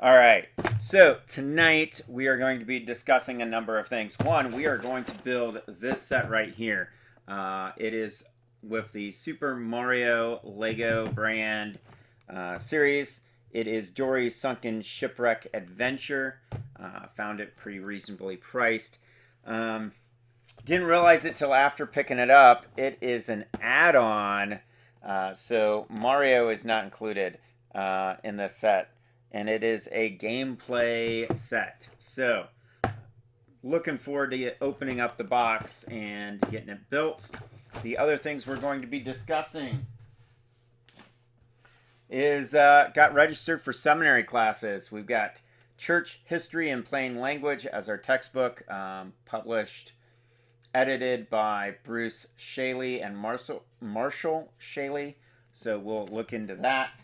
All right. So tonight we are going to be discussing a number of things. One, we are going to build this set right here. It is with the Super Mario Lego brand series. It is Dorrie's Sunken Shipwreck Adventure. Found it pretty reasonably priced. Um, didn't realize it till after picking it up. It is an add-on, so Mario is not included in this set, and it is a gameplay set. So, looking forward to opening up the box and getting it built. The other things we're going to be discussing is got registered for seminary classes. We've got church history and plain language as our textbook, published, edited by Bruce Shaley and Marshall Shaley. So we'll look into that.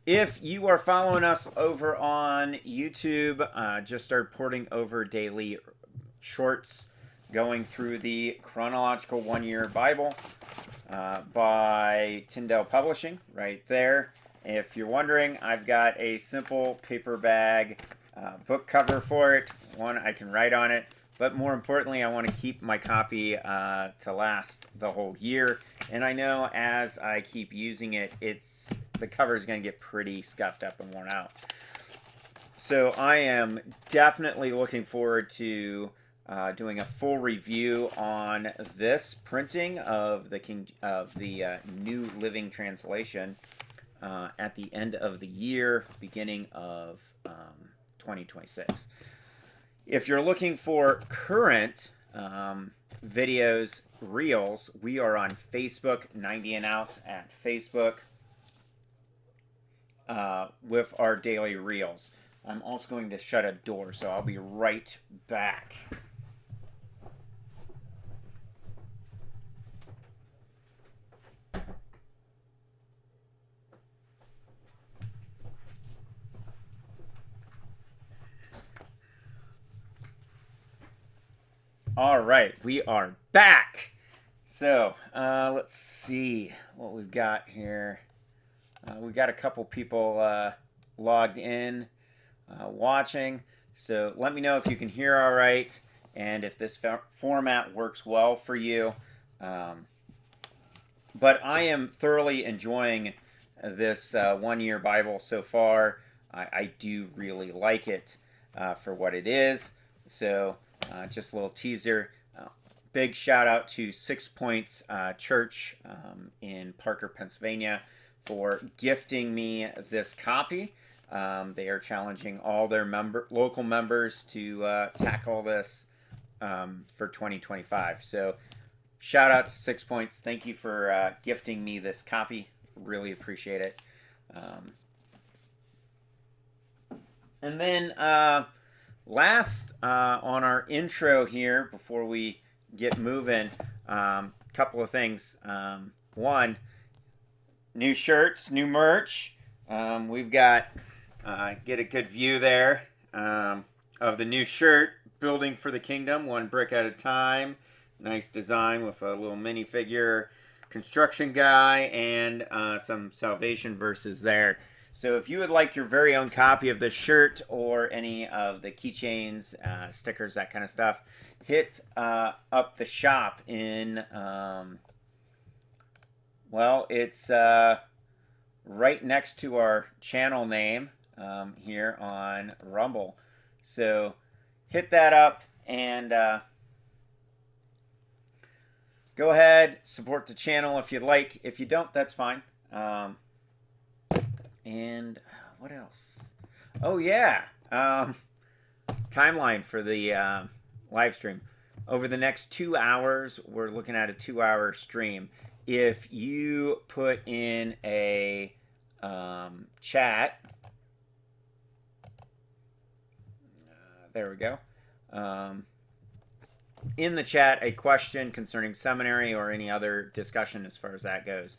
If you are following us over on YouTube, just started porting over daily shorts going through the chronological one-year Bible by Tyndale Publishing right there. If you're wondering, I've got a simple paper bag book cover for it. One, I can write on it, but more importantly, I want to keep my copy to last the whole year. And I know as I keep using it, the cover is going to get pretty scuffed up and worn out. So I am definitely looking forward to doing a full review on this printing of the New Living Translation at the end of the year, beginning of 2026. If you're looking for current videos, reels, we are on Facebook, 90 and Out at Facebook, with our daily reels. I'm also going to shut a door, so I'll be right back. All right, we are back. So let's see what we've got here. We've got a couple people logged in, watching. So let me know if you can hear all right and if this format works well for you. But I am thoroughly enjoying this one-year Bible so far. I do really like it for what it is. So just a little teaser. Big shout out to 6 Points Church in Parker, Pennsylvania for gifting me this copy. They are challenging all their local members to tackle this for 2025. So shout out to 6 Points. Thank you for gifting me this copy. Really appreciate it. And then last on our intro here, before we get moving, couple of things. One, new shirts, new merch. We've got, get a good view there of the new shirt, Building for the Kingdom, one brick at a time. Nice design with a little minifigure construction guy and some salvation verses there. So if you would like your very own copy of this shirt or any of the keychains, stickers, that kind of stuff, hit up the shop in, it's right next to our channel name here on Rumble. So hit that up and go ahead, support the channel if you'd like. If you don't, that's fine. And what else? Oh, yeah. Timeline for the live stream. Over the next 2 hours, we're looking at a 2-hour stream. If you put in a chat, there we go. In the chat, a question concerning seminary or any other discussion as far as that goes.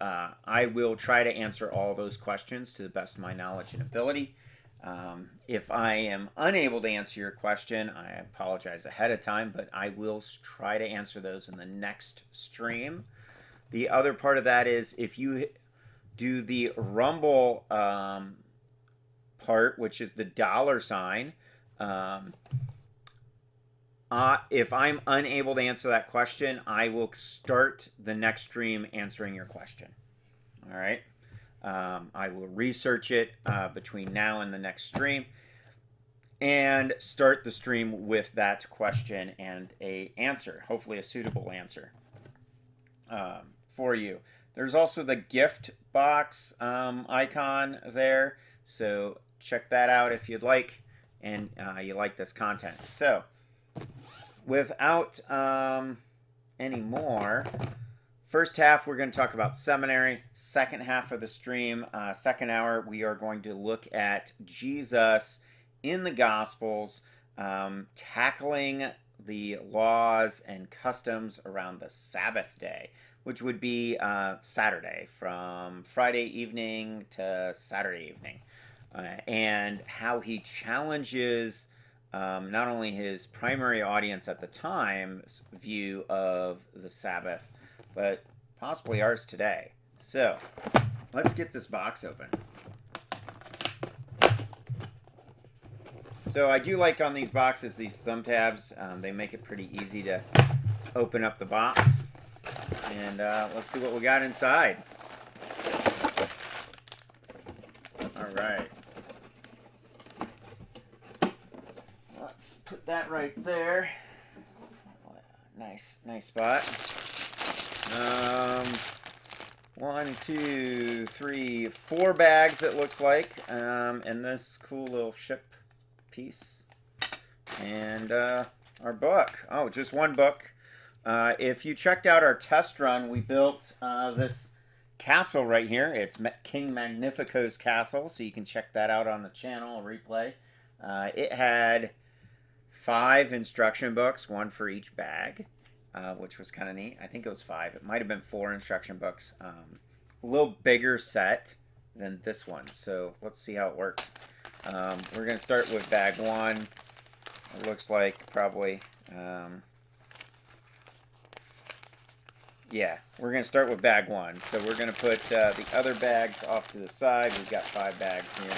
I will try to answer all those questions to the best of my knowledge and ability. If I am unable to answer your question, I apologize ahead of time, but I will try to answer those in the next stream. The other part of that is if you do the Rumble part, which is the $sign. If I'm unable to answer that question, I will start the next stream answering your question. All right. I will research it between now and the next stream and start the stream with that question and a answer, hopefully a suitable answer for you. There's also the gift box icon there, so check that out if you'd like and you like this content. So without any more, first half we're going to talk about seminary. Second half of the stream, second hour, we are going to look at Jesus in the Gospels, tackling the laws and customs around the Sabbath day, which would be Saturday, from Friday evening to Saturday evening, and how he challenges not only his primary audience at the time's view of the Sabbath, but possibly ours today. So let's get this box open. So I do like on these boxes, these thumb tabs. They make it pretty easy to open up the box. And let's see what we got inside. All right. Let's put that right there. Nice spot. 1, 2, 3, 4 bags it looks like. And this cool little ship piece. And our book. Oh, just one book. If you checked out our test run, we built this castle right here. It's King Magnifico's castle, so you can check that out on the channel, replay. It had 5 instruction books, 1 for each bag, which was kind of neat. I think it was 5. It might have been 4 instruction books. A little bigger set than this one, so let's see how it works. We're going to start with bag 1. It looks like probably... yeah, we're going to start with bag 1. So we're going to put the other bags off to the side. We've got 5 bags here.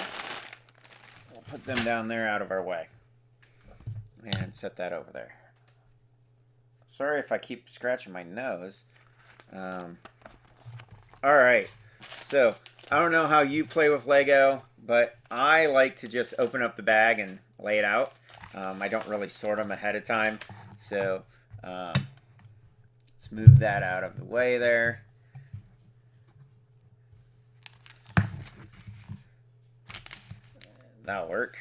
We'll put them down there out of our way. And set that over there. Sorry if I keep scratching my nose. Alright, so I don't know how you play with Lego, but I like to just open up the bag and lay it out. I don't really sort them ahead of time. So... let's move that out of the way there. That'll work.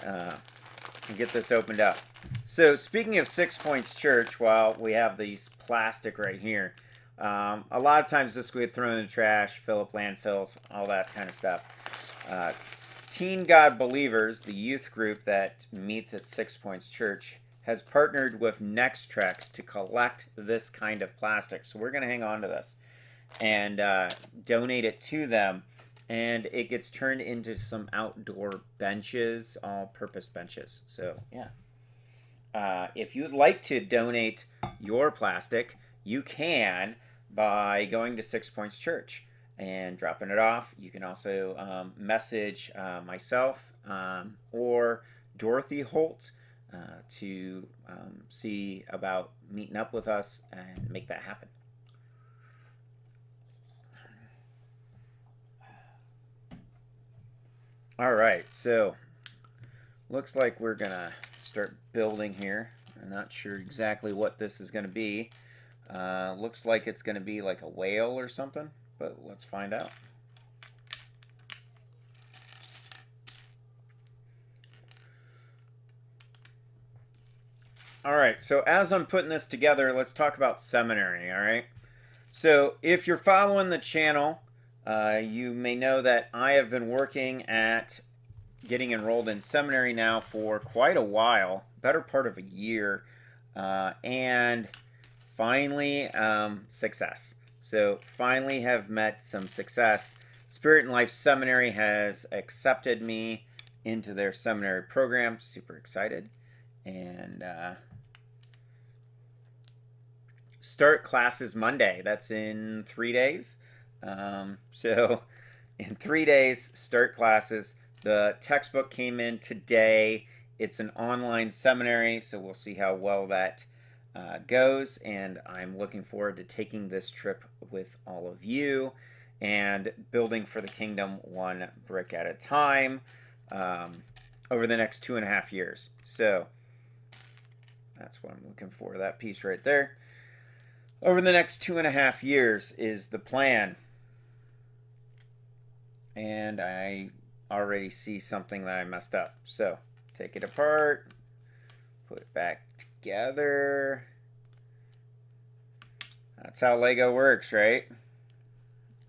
And get this opened up. So speaking of 6 Points Church, while we have these plastic right here, a lot of times this would throw in the trash, fill up landfills, all that kind of stuff. Teen God Believers, the youth group that meets at 6 Points Church, has partnered with Nextrex to collect this kind of plastic. So we're going to hang on to this and donate it to them. And it gets turned into some outdoor benches, all-purpose benches. So, yeah. If you'd like to donate your plastic, you can by going to 6 Points Church and dropping it off. You can also message myself or Timothy Holt to see about meeting up with us and make that happen. All right, so looks like we're gonna start building here. I'm not sure exactly what this is gonna be. Looks like it's gonna be like a whale or something, but let's find out. All right, so as I'm putting this together, let's talk about seminary, all right? So if you're following the channel, you may know that I have been working at getting enrolled in seminary now for quite a while, better part of a year, and finally success. So finally have met some success. Spirit and Life Seminary has accepted me into their seminary program. Super excited. And start classes Monday. That's in 3 days. So in 3 days, start classes. The textbook came in today. It's an online seminary, so we'll see how well that goes. And I'm looking forward to taking this trip with all of you and building for the kingdom one brick at a time over the next 2.5 years. So that's what I'm looking for, that piece right there. Over the next 2.5 years is the plan. And I already see something that I messed up. So take it apart, put it back together. That's how Lego works, right?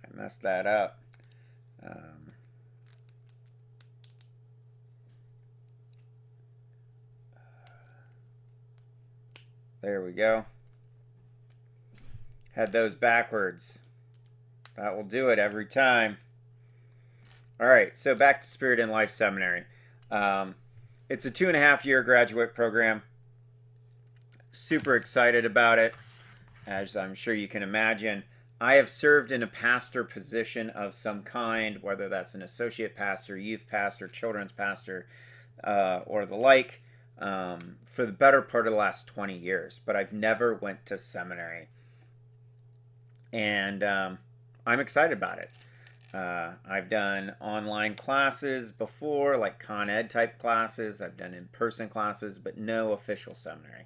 I messed that up. There we go. Had those backwards. That will do it every time. All right, so back to Spirit and Life Seminary. It's a 2.5-year graduate program. Super excited about it, as I'm sure you can imagine. I have served in a pastor position of some kind, whether that's an associate pastor, youth pastor, children's pastor, or the like, for the better part of the last 20 years. But I've never went to seminary. And I'm excited about it. I've done online classes before, like Con Ed type classes. I've done in-person classes, but no official seminary.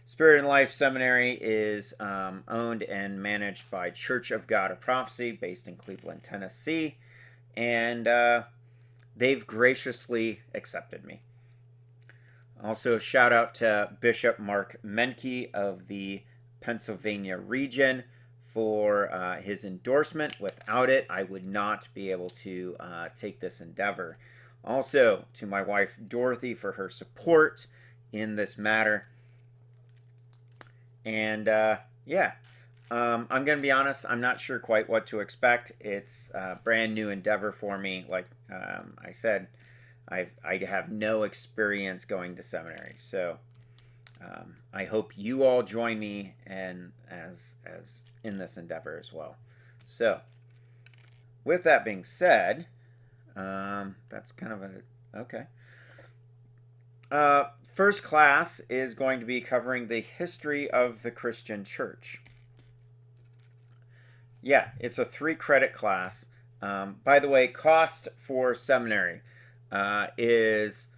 Spirit and Life Seminary is owned and managed by Church of God of Prophecy, based in Cleveland, Tennessee. And they've graciously accepted me. Also, shout out to Bishop Mark Menke of the Pennsylvania region for his endorsement. Without it, I would not be able to take this endeavor. Also, to my wife, Dorothy, for her support in this matter. And yeah, I'm going to be honest, I'm not sure quite what to expect. It's a brand new endeavor for me. Like I said, I have no experience going to seminary. So I hope you all join me and as in this endeavor as well. So with that being said, that's kind of okay. First class is going to be covering the history of the Christian church. Yeah, it's a 3-credit class. By the way, cost for seminary is,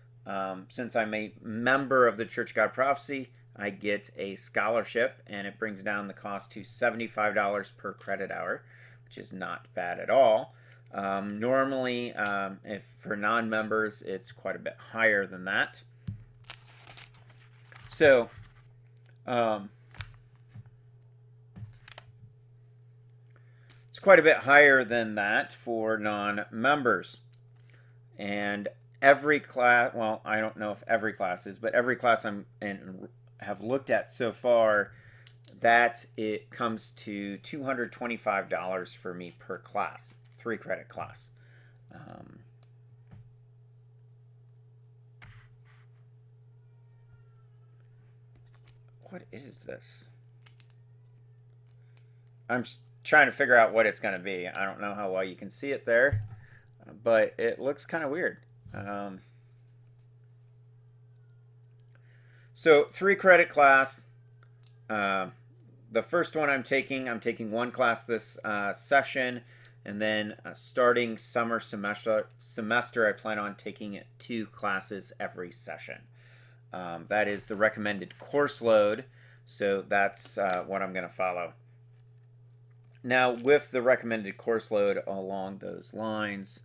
since I'm a member of the Church of God Prophecy, I get a scholarship, and it brings down the cost to $75 per credit hour, which is not bad at all. Normally, if for non-members, it's quite a bit higher than that. So, it's quite a bit higher than that for non-members. And every class, well, I don't know if every class is, but every class I'm in have looked at so far, that it comes to $225 for me per class, 3-credit class. What is this? I'm trying to figure out what it's going to be. I don't know how well you can see it there, but it looks kind of weird. So 3-credit class. The first one I'm taking one class this session, and then starting summer semester, I plan on taking 2 classes every session. That is the recommended course load, so that's what I'm going to follow. Now, with the recommended course load along those lines,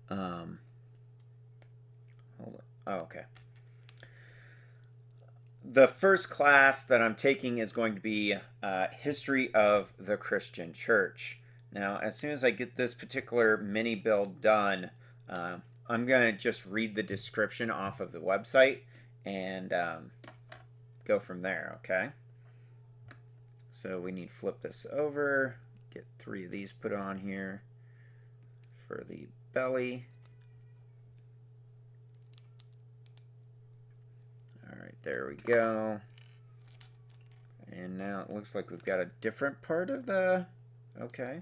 hold on. Oh, okay. The first class that I'm taking is going to be History of the Christian Church. Now, as soon as I get this particular mini build done, I'm going to just read the description off of the website and go from there, okay? So we need to flip this over, get 3 of these put on here for the belly. All right, there we go. And now it looks like we've got a different part of the, okay.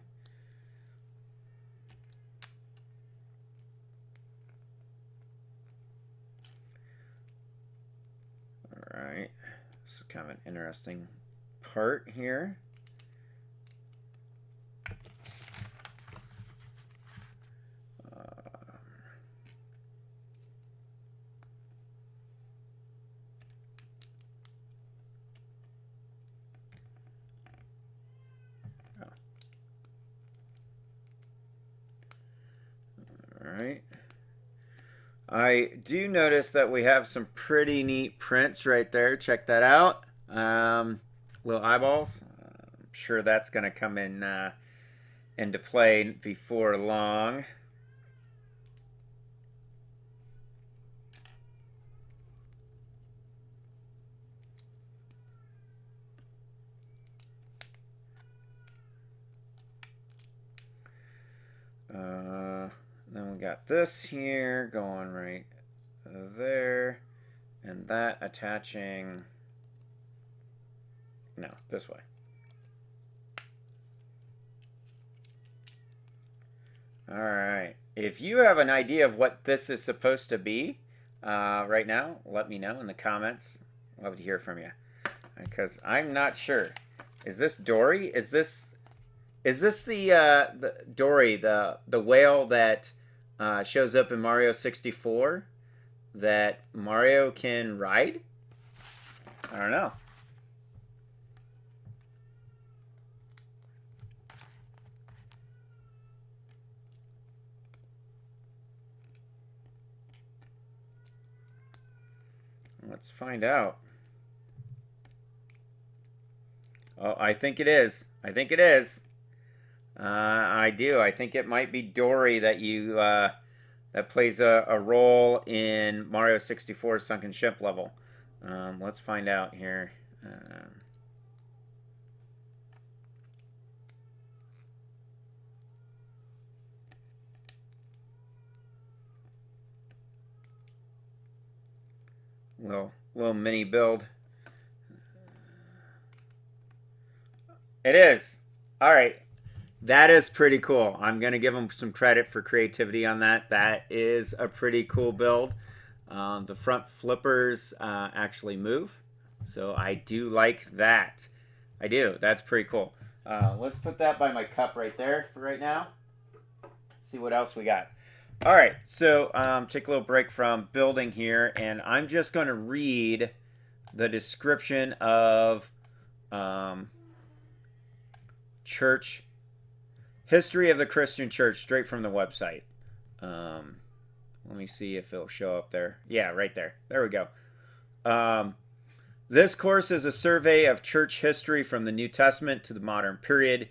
This is kind of an interesting part here. Alright. I do notice that we have some pretty neat prints right there. Check that out. Little eyeballs. I'm sure that's going to come in into play before long. Then we got this here going right there, and that attaching, no, this way. All right. If you have an idea of what this is supposed to be right now, let me know in the comments. Love to hear from you, because I'm not sure. Is this Dorrie? Is this the Dorrie, the whale that shows up in Mario 64 that Mario can ride? I don't know. Let's find out. Oh, I think it is. I think it is. I do. I think it might be Dorrie that you that plays a role in Mario 64's Sunken Ship level. Let's find out here. Little mini build. It is. All right. That is pretty cool. I'm going to give them some credit for creativity on that. That is a pretty cool build. The front flippers actually move. So I do like that. I do. That's pretty cool. Let's put that by my cup right there for right now. See what else we got. All right. So take a little break from building here. And I'm just going to read the description of church history of the Christian church straight from the website. Let me see if it'll show up there. Yeah, right there. There we go. This course is a survey of church history from the New Testament to the modern period.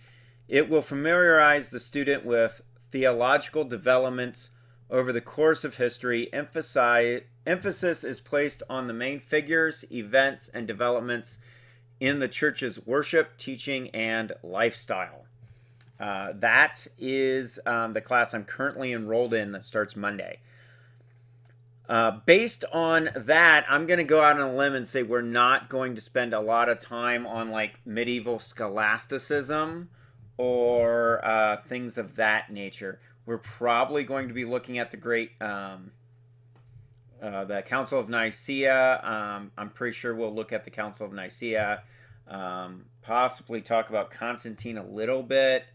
It will familiarize the student with theological developments over the course of history. Emphasis is placed on the main figures, events, and developments in the church's worship, teaching, and lifestyle. That is the class I'm currently enrolled in that starts Monday. Based on that, I'm going to go out on a limb and say we're not going to spend a lot of time on like medieval scholasticism or things of that nature. We're probably going to be looking at the great the Council of Nicaea. I'm pretty sure we'll look at the Council of Nicaea, possibly talk about Constantine a little bit,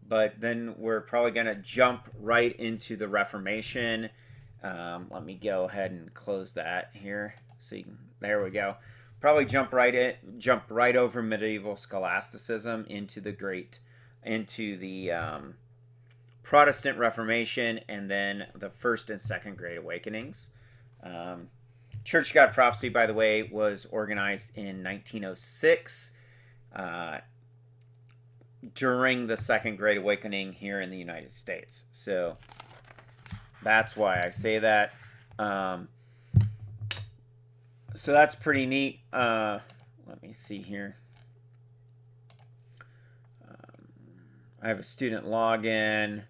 but then we're probably going to jump right into the Reformation. Let me go ahead and close that here. So you can, there we go. Probably jump right over medieval scholasticism into the Protestant Reformation, and then the First and Second Great Awakenings. Church God Prophecy, by the way, was organized in 1906 during the Second Great Awakening here in the United States. So that's why I say that. So that's pretty neat. Let me see here. I have a student login.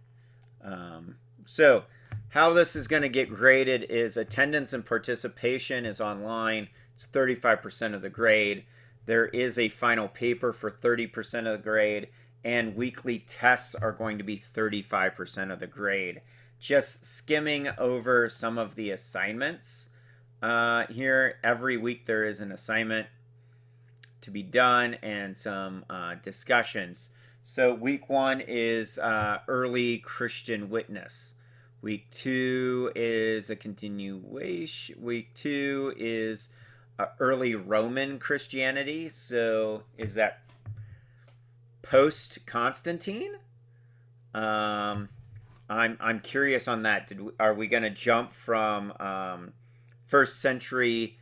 So how this is going to get graded is attendance and participation is online. It's 35% of the grade. There is a final paper for 30% of the grade, and weekly tests are going to be 35% of the grade. Just skimming over some of the assignments here. Every week there is an assignment. to be done and some discussions. So week 1 is early Christian witness. Week 2 is a continuation. Week 2 is early Roman Christianity. So is that post Constantine? I'm curious on that. Are we going to jump from first century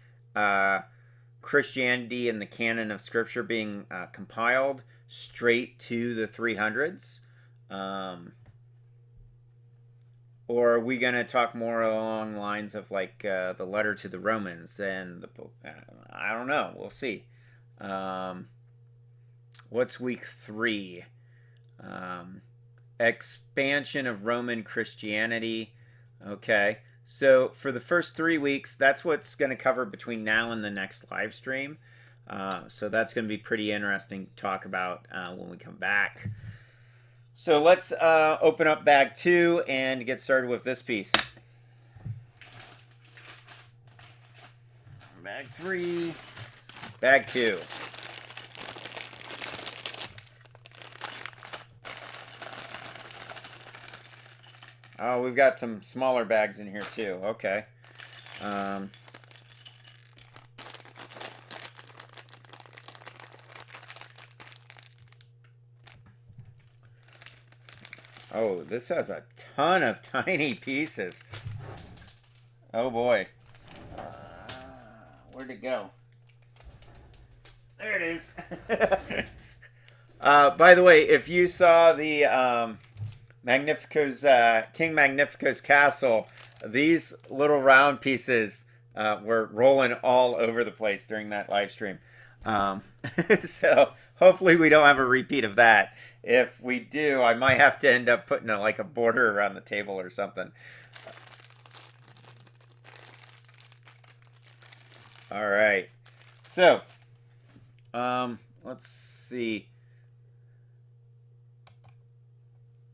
Christianity and the canon of Scripture being compiled straight to the 300s? Or are we going to talk more along the lines of like the letter to the Romans and the I don't know. We'll see. What's week 3? Expansion of Roman Christianity. Okay. So for the first 3 weeks, that's what's going to cover between now and the next live stream. So that's going to be pretty interesting to talk about when we come back. So let's open up bag 2 and get started with this piece. Bag 3, bag 2. Oh, we've got some smaller bags in here too. Okay. Oh, this has a ton of tiny pieces. Oh boy. Where'd it go? There it is. By the way, if you saw the Magnifico's King Magnifico's castle, these little round pieces were rolling all over the place during that live stream. So hopefully we don't have a repeat of that. If we do, I might have to end up putting like a border around the table or something. All right. So, let's see.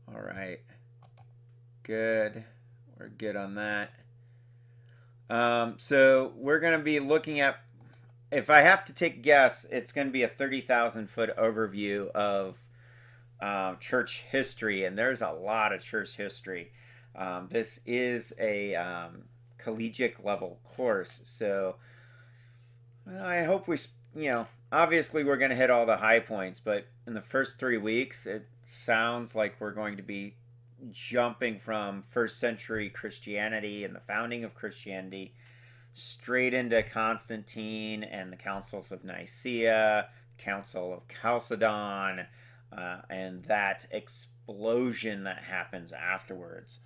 All right. Good. We're good on that. So we're going to be looking at, if I have to take a guess, it's going to be a 30,000 foot overview of church history, and there's a lot of church history. This is a collegiate level course, so I hope we, obviously we're going to hit all the high points, but in the first 3 weeks, it sounds like we're going to be jumping from first century Christianity and the founding of Christianity straight into Constantine and the councils of Nicaea, Council of Chalcedon, and that explosion that happens afterwards,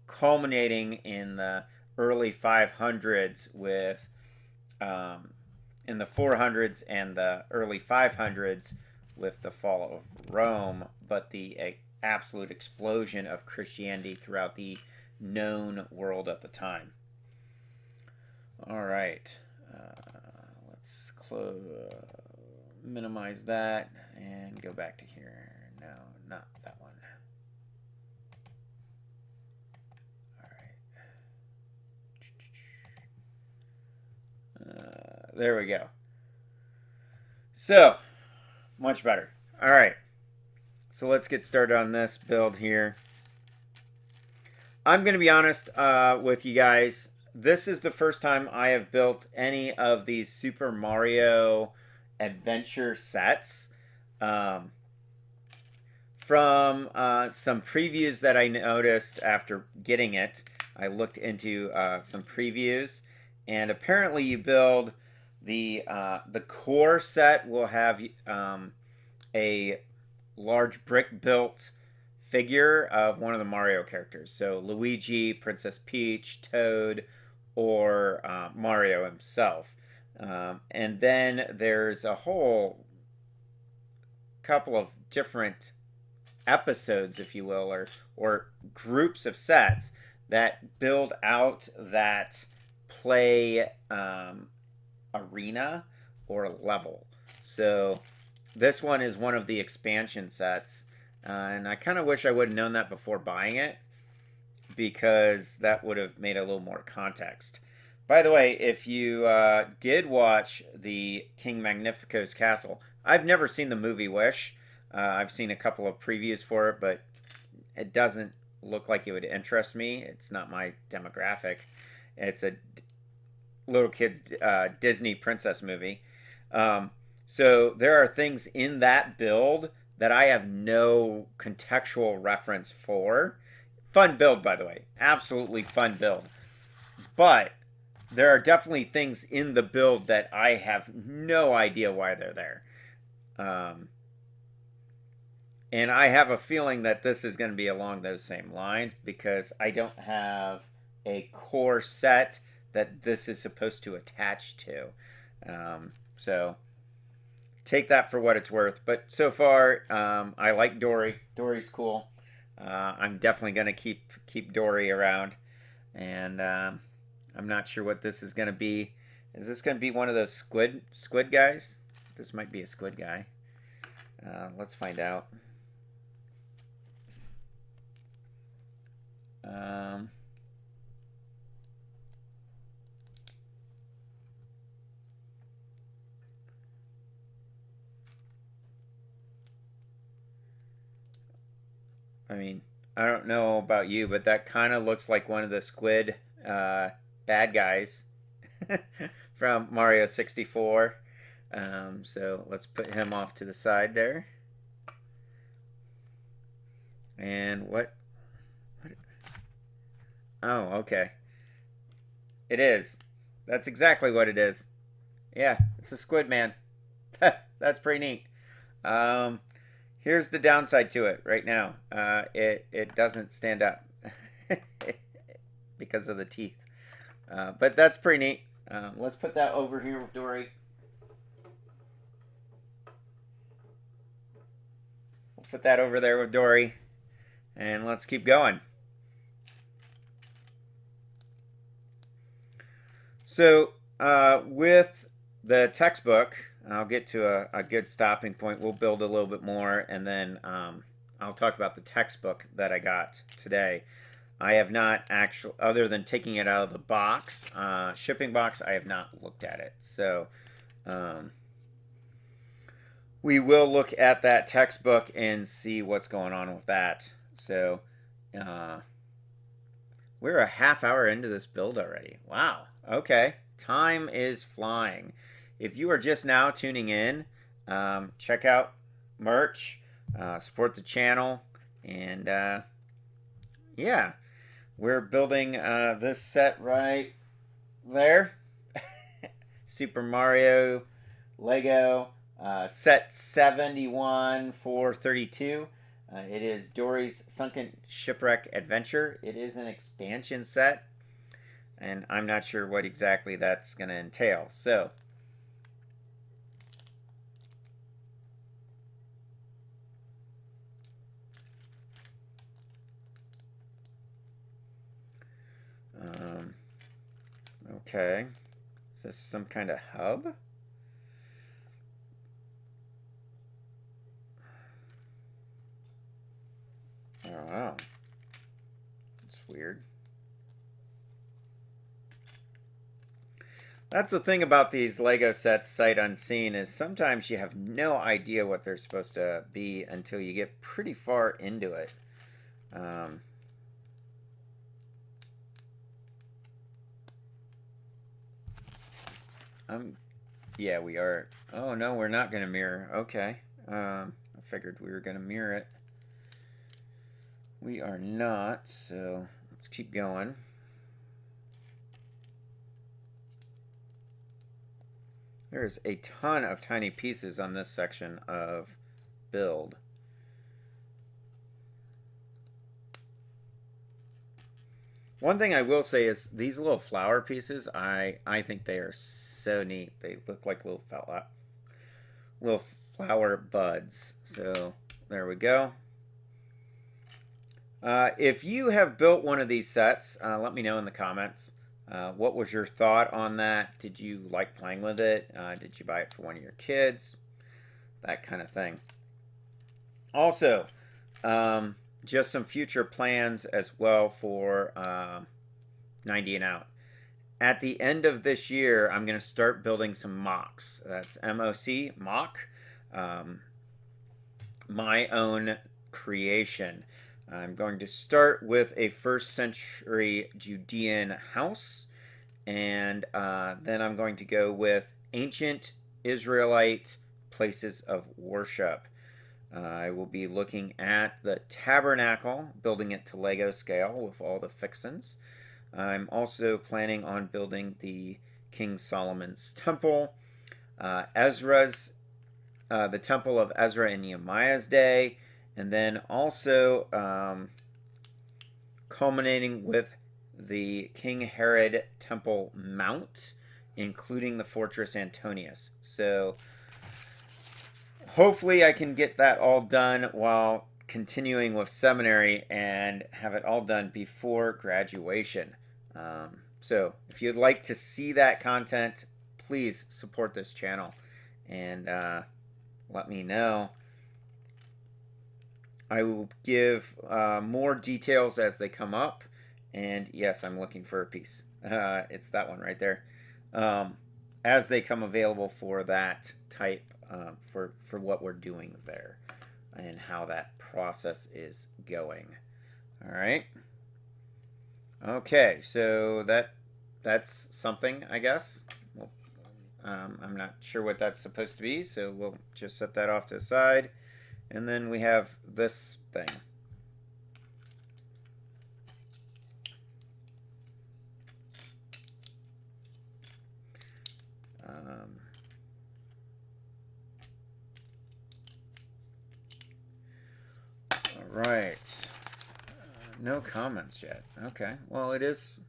culminating in the early 500s with, in the 400s and the early 500s with the fall of Rome, but the absolute explosion of Christianity throughout the known world at the time. All right, let's minimize that and go back to here. No, not that one. All right. There we go. So, much better. All right. So let's get started on this build here. I'm going to be honest with you guys. This is the first time I have built any of these Super Mario adventure sets. From some previews that I noticed after getting it, I looked into some previews, and apparently you build the core set will have a large brick built figure of one of the Mario characters. So Luigi, Princess Peach, Toad, or Mario himself. And then there's a whole couple of different episodes, if you will, or groups of sets that build out that play arena or level. So this one is one of the expansion sets, and I kind of wish I would have known that before buying it, because that would have made a little more context. By the way, if you did watch the King Magnifico's Castle, I've never seen the movie Wish. I've seen a couple of previews for it, but it doesn't look like it would interest me. It's not my demographic. It's a little kid's Disney princess movie. So there are things in that build that I have no contextual reference for. Fun build, by the way. Absolutely fun build. But there are definitely things in the build that I have no idea why they're there. And I have a feeling that this is going to be along those same lines because I don't have a core set that this is supposed to attach to. So take that for what it's worth. But so far, I like Dorrie. Dorrie's cool. I'm definitely going to keep Dorrie around. And I'm not sure what this is going to be. Is this going to be one of those squid guys? This might be a squid guy. Let's find out. I mean, I don't know about you, but that kind of looks like one of the squid bad guys from Mario 64. So let's put him off to the side there. And what? Oh, okay. It is. That's exactly what it is. Yeah, it's a squid man. That's pretty neat. Here's the downside to it right now. It doesn't stand up because of the teeth. But that's pretty neat. Let's put that over here with Dorrie. We'll put that over there with Dorrie. And let's keep going. So with the textbook, I'll get to a good stopping point. We'll build a little bit more, and then I'll talk about the textbook that I got today. I have not actually, other than taking it out of the box, shipping box, I have not looked at it. So we will look at that textbook and see what's going on with that. So we're a half hour into this build already. Wow. Okay. Time is flying. If you are just now tuning in, check out merch, support the channel, and yeah, we're building this set right there. Super Mario Lego set 71-432. It is Dorrie's Sunken Shipwreck Adventure. It is an expansion set, and I'm not sure what exactly that's going to entail. So okay, is this some kind of hub? I don't know. It's weird. That's the thing about these Lego sets sight unseen is sometimes you have no idea what they're supposed to be until you get pretty far into it. Yeah, we are. Oh, no, we're not going to mirror. Okay. I figured we were going to mirror it. We are not, so let's keep going. There's a ton of tiny pieces on this section of build. One thing I will say is these little flower pieces, I think they are so neat. They look like little flower buds. So there we go. If you have built one of these sets, let me know in the comments. What was your thought on that? Did you like playing with it? Did you buy it for one of your kids? That kind of thing. Also, just some future plans as well for 90 and out. at the end of this year, I'm going to start building some mocks. That's MOC, mock. My own creation. I'm going to start with a first century Judean house, and then I'm going to go with ancient Israelite places of worship. I will be looking at the tabernacle, building it to Lego scale with all the fixins. I'm also planning on building the King Solomon's temple, Ezra's, the temple of Ezra and Nehemiah's day, and then also culminating with the King Herod Temple Mount, including the Fortress Antonius. So hopefully I can get that all done while continuing with seminary and have it all done before graduation. So if you'd like to see that content, please support this channel and let me know. I will give more details as they come up. And yes, I'm looking for a piece. It's that one right there. As they come available for that type, for what we're doing there and how that process is going. All right. Okay, so that's something, I guess. Well, I'm not sure what that's supposed to be, so we'll just set that off to the side. And then we have this thing. All right. No comments yet. Okay. Well, it is,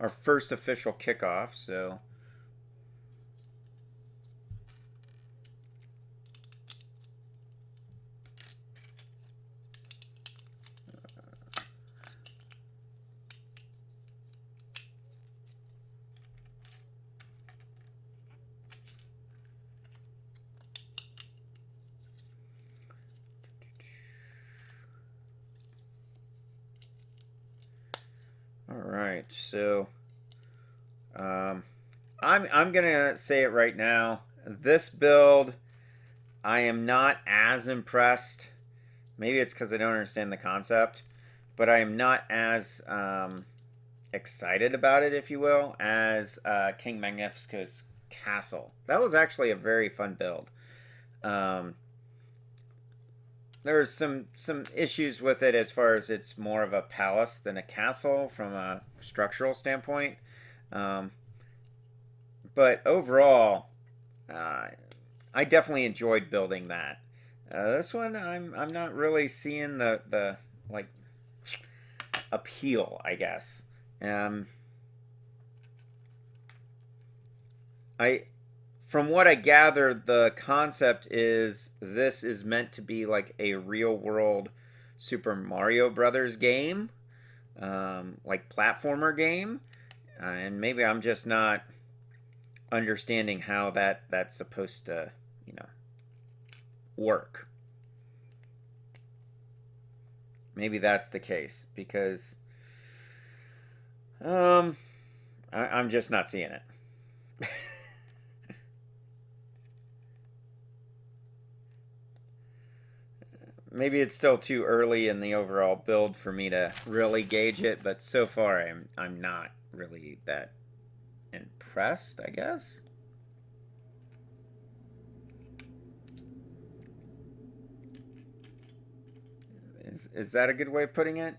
our first official kickoff, so. All right, so I'm gonna say it right now. This build, I am not as impressed. Maybe it's because I don't understand the concept, but I am not as excited about it, if you will, as King Magnifico's castle. That was actually a very fun build. There's some issues with it as far as it's more of a palace than a castle from a structural standpoint. But overall, I definitely enjoyed building that. This one, I'm not really seeing the like appeal, I guess. From what I gathered, the concept is this is meant to be like a real world Super Mario Brothers game, like platformer game, and maybe I'm just not understanding how that's supposed to, work. Maybe that's the case because I'm just not seeing it. Maybe it's still too early in the overall build for me to really gauge it, but so far I'm not really that impressed, I guess. Is that a good way of putting it?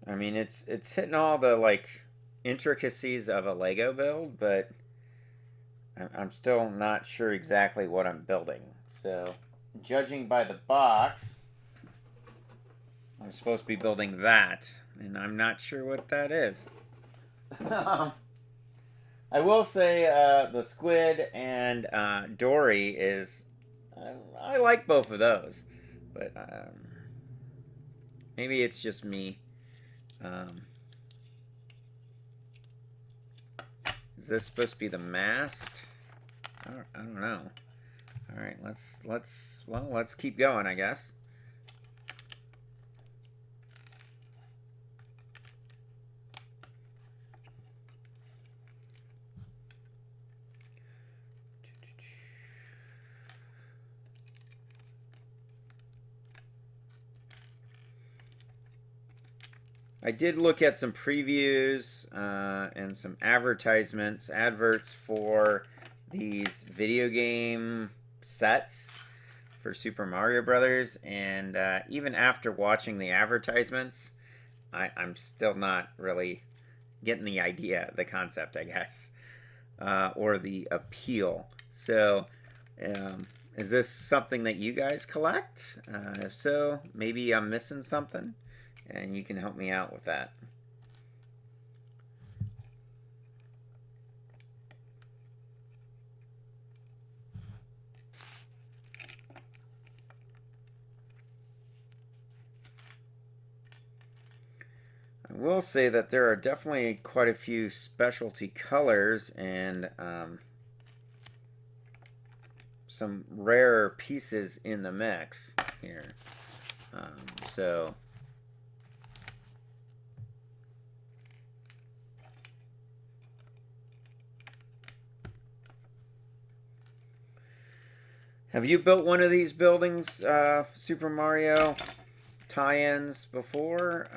I mean, it's hitting all the like intricacies of a Lego build, but I'm still not sure exactly what I'm building. So, judging by the box, I'm supposed to be building that, and I'm not sure what that is. I will say the squid and Dorrie is... I like both of those, but maybe it's just me. Is this supposed to be the mast? I don't know. All right, let's keep going, I guess. I did look at some previews and some adverts for these video game sets for Super Mario Brothers, and even after watching the advertisements, I'm still not really getting the idea, the concept, I guess, or the appeal. So, is this something that you guys collect? If so, maybe I'm missing something, and you can help me out with that. I will say that there are definitely quite a few specialty colors and some rare pieces in the mix here. So have you built one of these buildings, Super Mario tie-ins, before?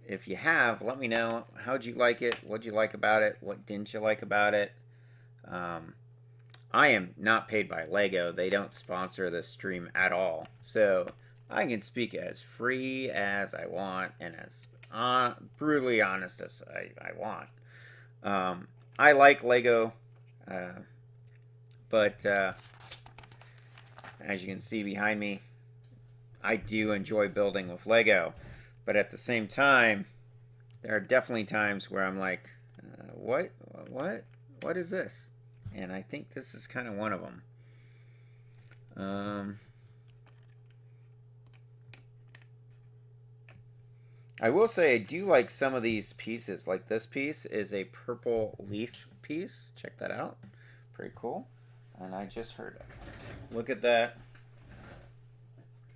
If you have, let me know. How'd you like it? What'd you like about it? What didn't you like about it? I am not paid by Lego. They don't sponsor this stream at all. So I can speak as free as I want and as brutally honest as I want. I like Lego, but as you can see behind me, I do enjoy building with Lego. But at the same time, there are definitely times where I'm like, what is this? And I think this is kind of one of them. I will say I do like some of these pieces. Like this piece is a purple leaf piece. Check that out. Pretty cool. And I just heard it. Look at that.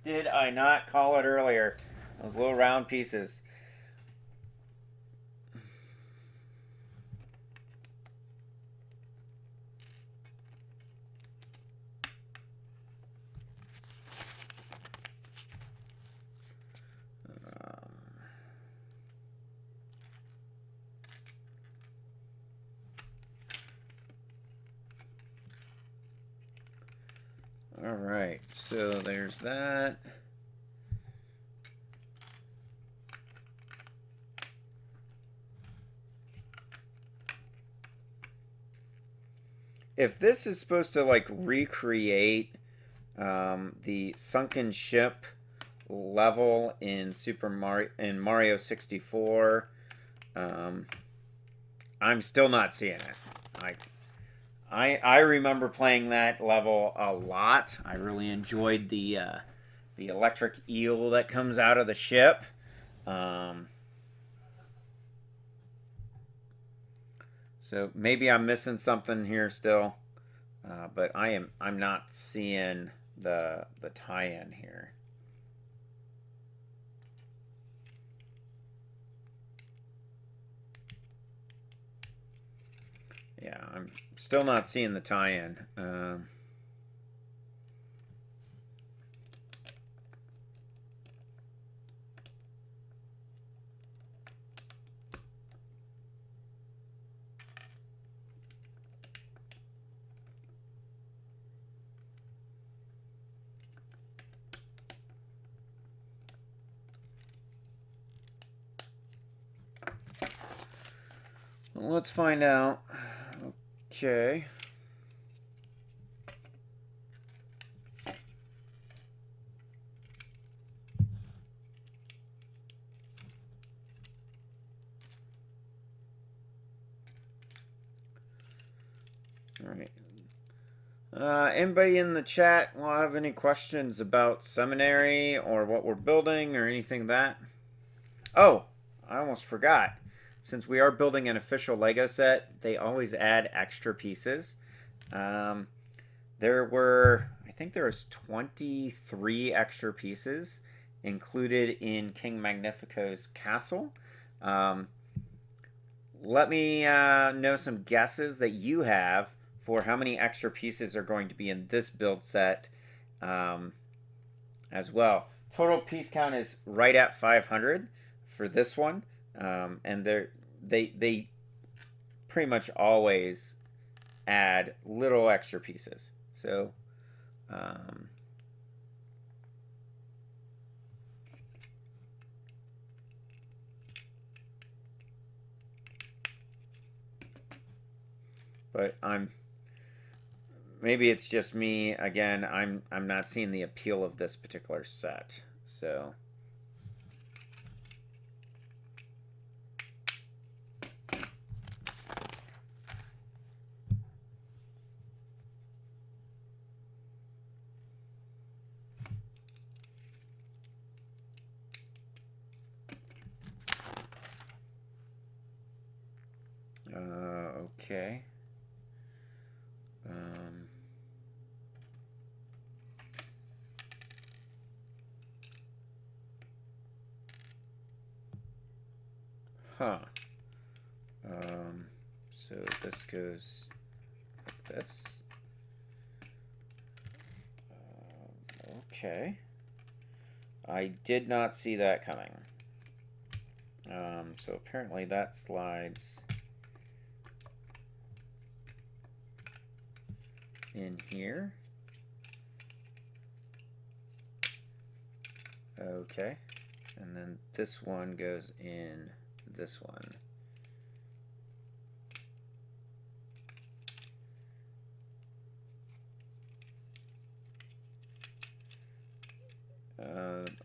Did I not call it earlier? Those little round pieces. All right, so there's that. If this is supposed to like recreate the sunken ship level in Mario 64, I'm still not seeing it. I remember playing that level a lot. I really enjoyed the electric eel that comes out of the ship. So maybe I'm missing something here still, but I'm not seeing the tie-in here. Yeah, I'm still not seeing the tie-in. Well, let's find out. Okay. All right. Anybody in the chat will have any questions about seminary or what we're building or anything like that? Oh, I almost forgot. since we are building an official Lego set, they always add extra pieces. Um, I think there was 23 extra pieces included in King Magnifico's castle. Um, Let me know some guesses that you have for how many extra pieces are going to be in this build set as well. Total piece count is right at 500 for this one, and they pretty much always add little extra pieces. So. But maybe it's just me again. I'm not seeing the appeal of this particular set. So okay. Huh. So this goes like this. Okay. I did not see that coming. So apparently that slides in here. Okay. And then this one goes in this one.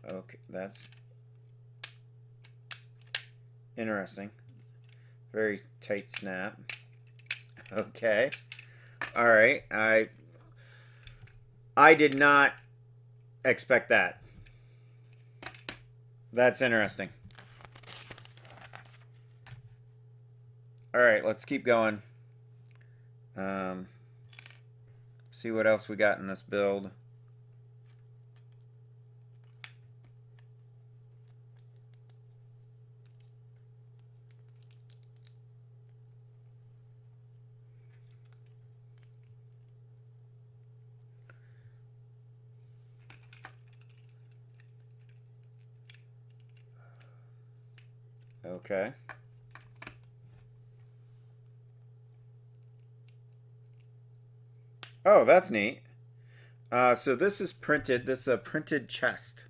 Okay, that's interesting. Very tight snap. Okay. All right. I did not expect that. That's interesting. All right, let's keep going. See what else we got in this build. Okay. Oh, that's neat. So this is printed. This is a printed chest.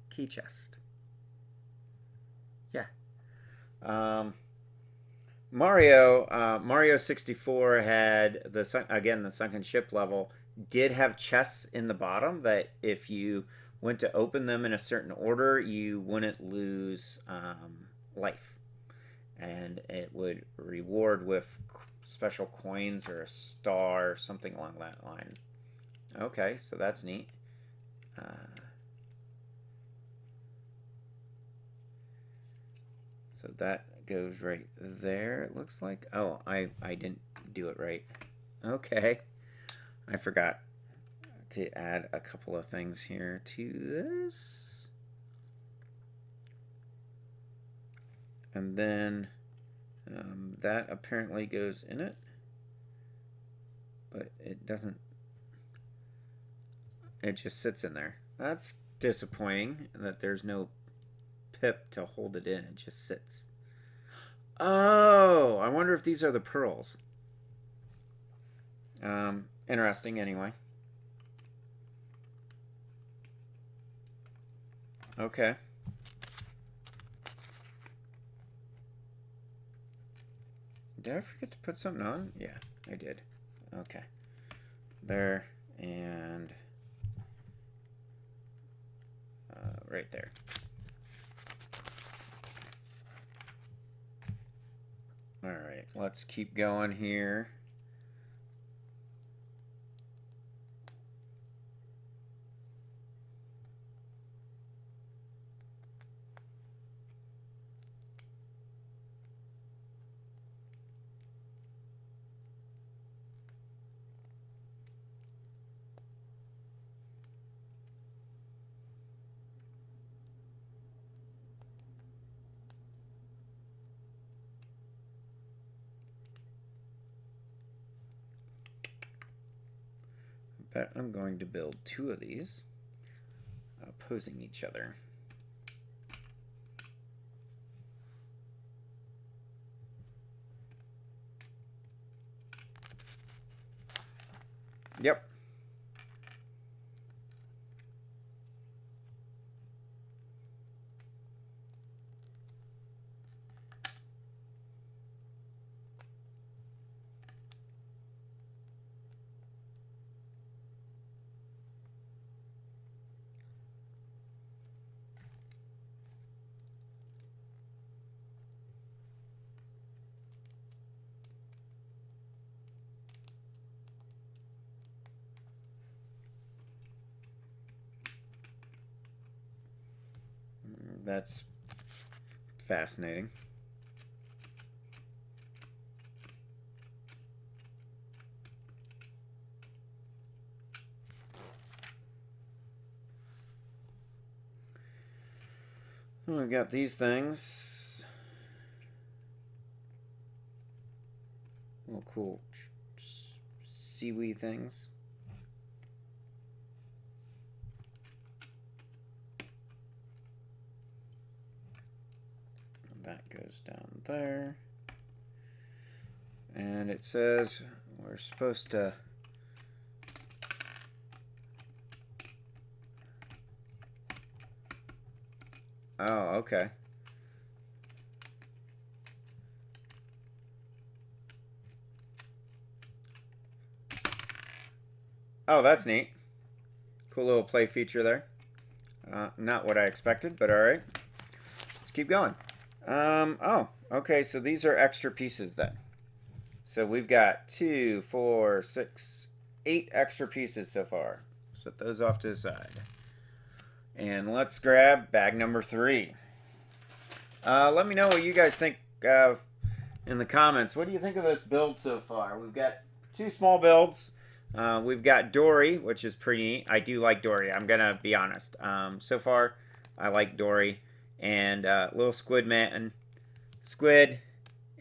Key chest. Yeah. Mario 64 had the sunken ship level did have chests in the bottom that if you went to open them in a certain order, you wouldn't lose life, and it would reward with special coins or a star or something along that line. Okay, so that's neat. So that goes right there, it looks like. Oh, I didn't do it right. Okay. I forgot to add a couple of things here to this. And then that apparently goes in it. But it doesn't. It just sits in there. That's disappointing that there's no pip to hold it in. It just sits. Oh, I wonder if these are the pearls. Interesting anyway. Okay. Did I forget to put something on? Yeah, I did. Okay. There and right there. All right, let's keep going here. But I'm going to build 2 of these, opposing each other. Yep. That's fascinating. Well, we've got these things. Little cool seaweed things. That goes down there. And it says we're supposed to oh, okay. Oh, that's neat. Cool little play feature there. Not what I expected, but all right. Let's keep going. Oh, okay, so these are extra pieces then. So we've got 2, 4, 6, 8 extra pieces so far. Set those off to the side. And let's grab bag number 3. Let me know what you guys think in the comments. What do you think of this build so far? We've got 2 small builds. We've got Dorrie, which is pretty neat. I do like Dorrie. I'm going to be honest. So far, I like Dorrie. And little squid man. Squid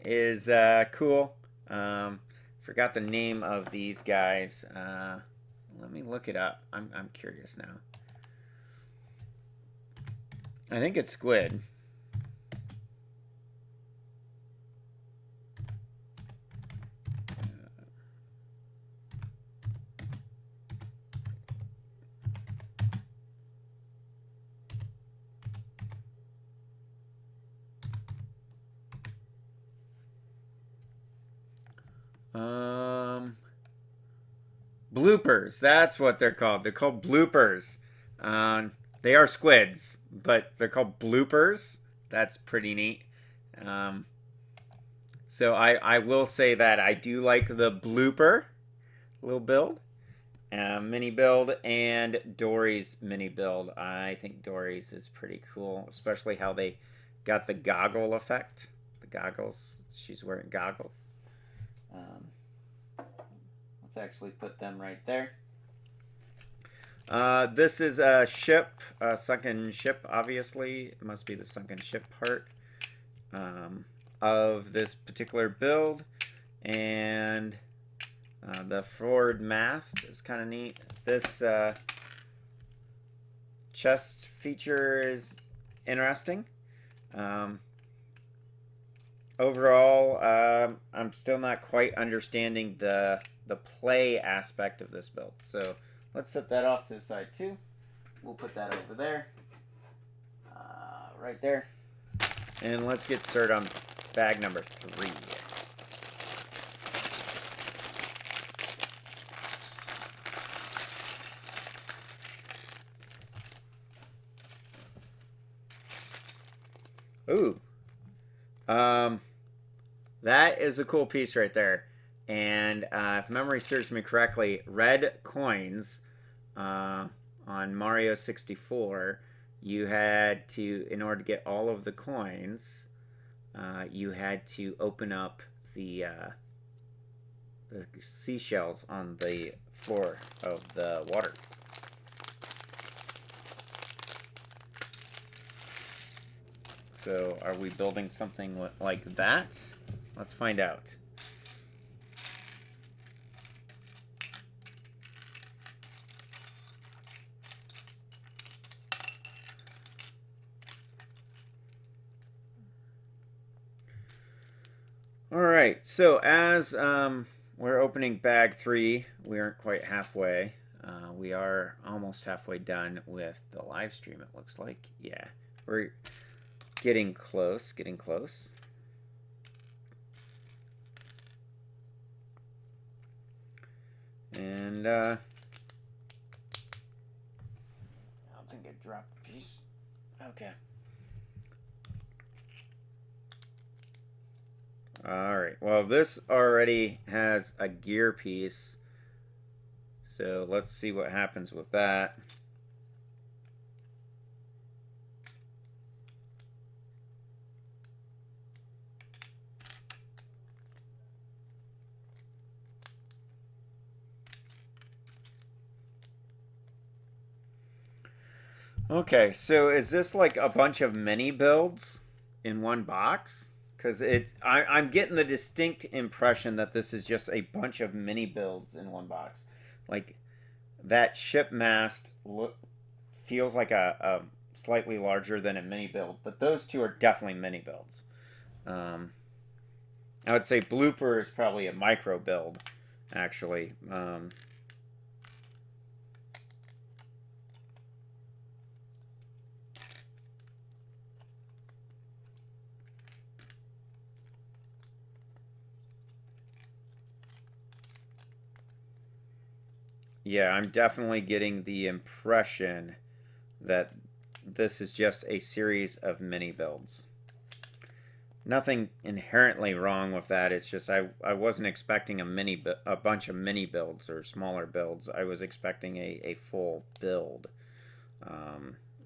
is cool. Forgot the name of these guys. Let me look it up. I'm curious now. I think it's squid. Bloopers. That's what they're called. They're called bloopers. They are squids, but they're called bloopers. That's pretty neat. So I will say that I do like the blooper little build, mini build, and Dorrie's mini build. I think Dorrie's is pretty cool, especially how they got the goggle effect. The goggles. She's wearing goggles. Let's actually put them right there. This is a ship, a sunken ship, obviously. It must be the sunken ship part of this particular build. And the forward mast is kind of neat. This chest feature is interesting. Overall, I'm still not quite understanding the play aspect of this build. So let's set that off to the side too. We'll put that over there, right there. And let's get started on bag number 3. Ooh. That is a cool piece right there. And if memory serves me correctly, red coins on Mario 64, you had to, in order to get all of the coins, you had to open up the seashells on the floor of the water. So are we building something like that? Let's find out. All right, so as we're opening bag 3, we aren't quite halfway. We are almost halfway done with the live stream, it looks like. Yeah, we're getting close, getting close. And I don't think I dropped a piece. Okay. All right. Well, this already has a gear piece. So let's see what happens with that. Okay, so is this like a bunch of mini builds in one box? Because I'm getting the distinct impression that this is just a bunch of mini builds in one box. Like that ship mast feels like a slightly larger than a mini build, but those two are definitely mini builds. Um, I would say Blooper is probably a micro build, actually. Yeah, I'm definitely getting the impression that this is just a series of mini builds. Nothing inherently wrong with that. It's just I wasn't expecting a bunch of mini builds or smaller builds. I was expecting a full build,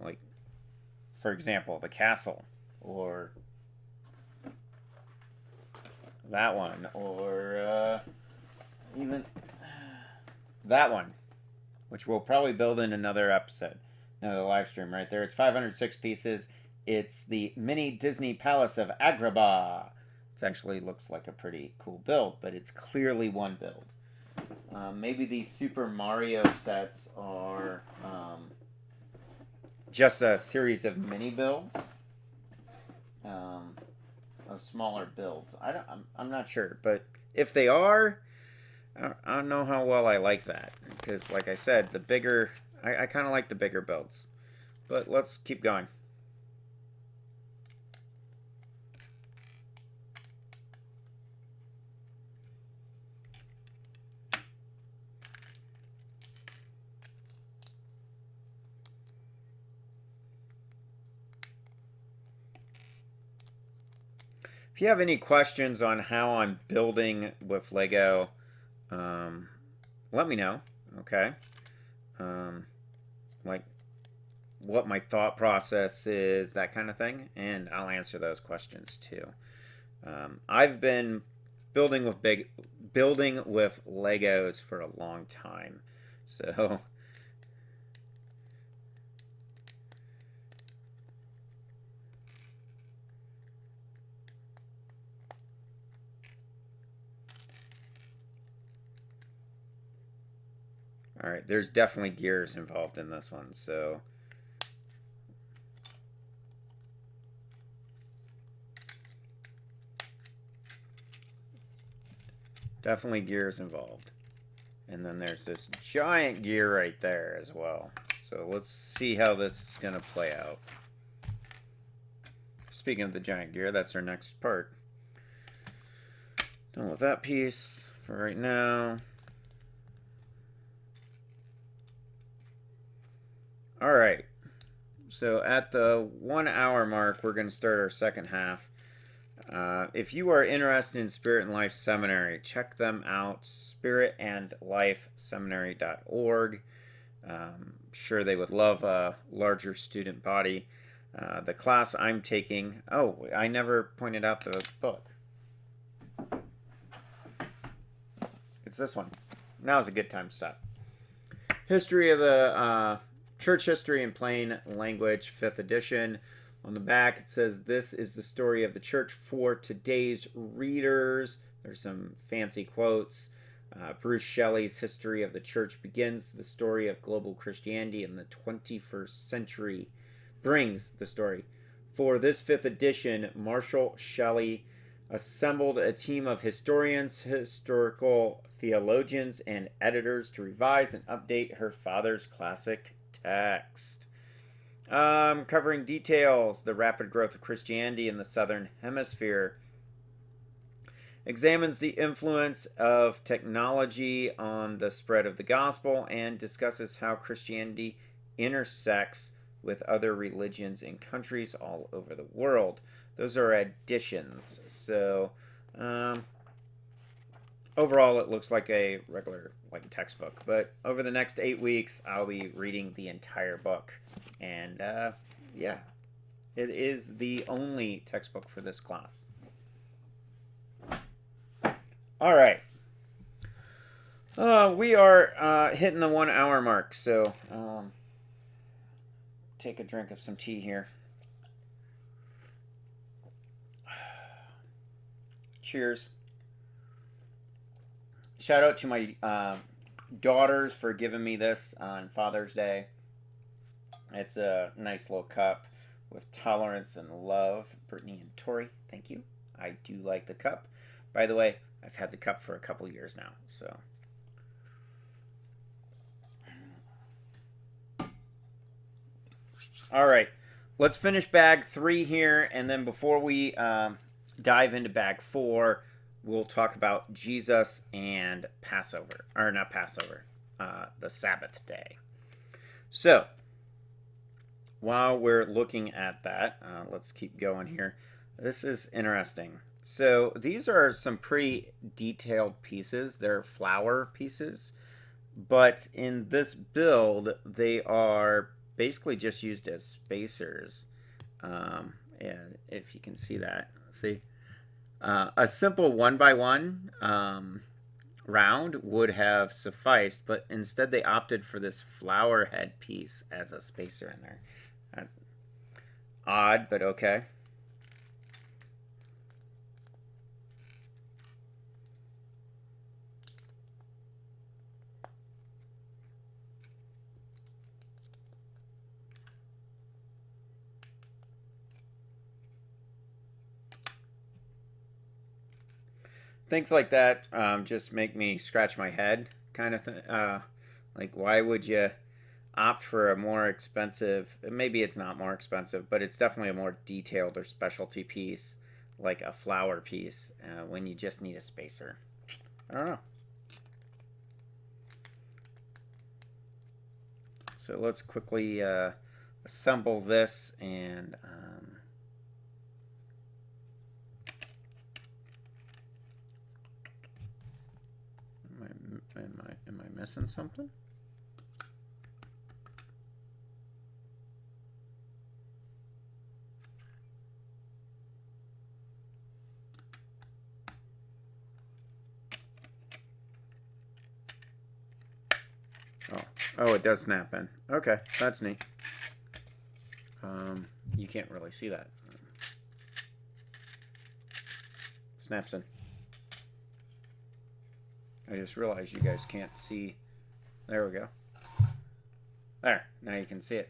like for example the castle, or that one, or even that one, which we'll probably build in another episode, another live stream right there. It's 506 pieces. It's the mini Disney Palace of Agrabah. It actually looks like a pretty cool build, but it's clearly one build. Maybe these Super Mario sets are just a series of mini builds, of smaller builds. I'm not sure, but if they are, I don't know how well I like that, because like I said, the bigger I kind of like the bigger builds. But let's keep going. If you have any questions on how I'm building with Lego, let me know. Okay, like what my thought process is, that kind of thing, and I'll answer those questions too. I've been building with Legos for a long time, so all right. There's definitely gears involved in this one, so. Definitely gears involved. And then there's this giant gear right there as well. So let's see how this is going to play out. Speaking of the giant gear, that's our next part. Done with that piece for right now. All right. So at the 1 hour mark, we're going to start our second half. If you are interested in Spirit and Life Seminary, check them out, spiritandlifeseminary.org. Sure, they would love a larger student body. The class I'm taking, oh, I never pointed out the book. It's this one. Now's a good time to stop. History of the Church History in Plain Language, 5th edition. On the back, it says, "This is the story of the church for today's readers." There's some fancy quotes. Bruce Shelley's History of the Church begins the story of global Christianity in the 21st century. Brings the story. For this 5th edition, Marshall Shelley assembled a team of historians, historical theologians, and editors to revise and update her father's classic text. Covering details, the rapid growth of Christianity in the Southern Hemisphere. Examines the influence of technology on the spread of the gospel and discusses how Christianity intersects with other religions in countries all over the world. Those are additions. So, overall, it looks like a regular textbook. But over the next 8 weeks, I'll be reading the entire book. And, yeah, it is the only textbook for this class. All right. We are hitting the 1 hour mark, so take a drink of some tea here. Cheers. Shout out to my daughters for giving me this on Father's Day. It's a nice little cup with tolerance and love. Brittany and Tori, thank you. I do like the cup. By the way, I've had the cup for a couple years now, so. All right, let's finish bag 3 here, and then before we dive into bag 4, we'll talk about Jesus and Passover, or not Passover, the Sabbath day. So, while we're looking at that, let's keep going here. This is interesting. So these are some pretty detailed pieces. They're flower pieces, but in this build, they are basically just used as spacers. And if you can see that, see, a simple 1x1 round would have sufficed, but instead they opted for this flower head piece as a spacer in there. Odd, but okay. Things like that just make me scratch my head, kind of thing. Like, why would you opt for a more expensive, maybe it's not more expensive, but it's definitely a more detailed or specialty piece, like a flower piece, when you just need a spacer? I don't know. So let's quickly assemble this and... Am I missing something? Oh, it does snap in. Okay, that's neat. You can't really see that. Snaps in. I just realized you guys can't see. There we go. There, now you can see it.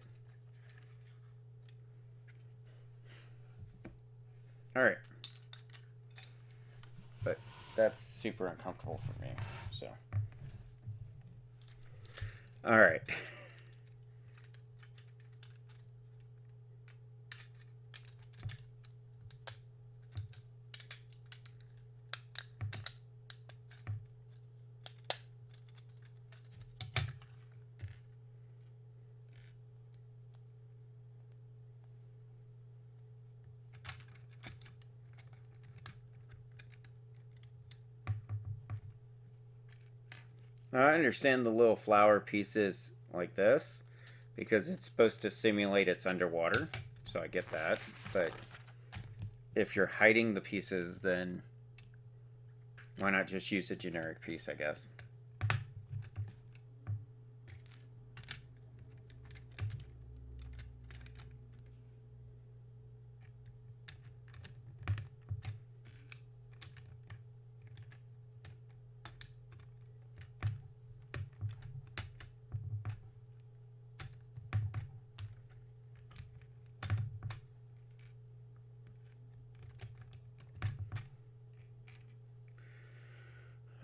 All right. But that's super uncomfortable for me, so. All right. I understand the little flower pieces like this because it's supposed to simulate it's underwater, so I get that. But if you're hiding the pieces, then why not just use a generic piece, I guess?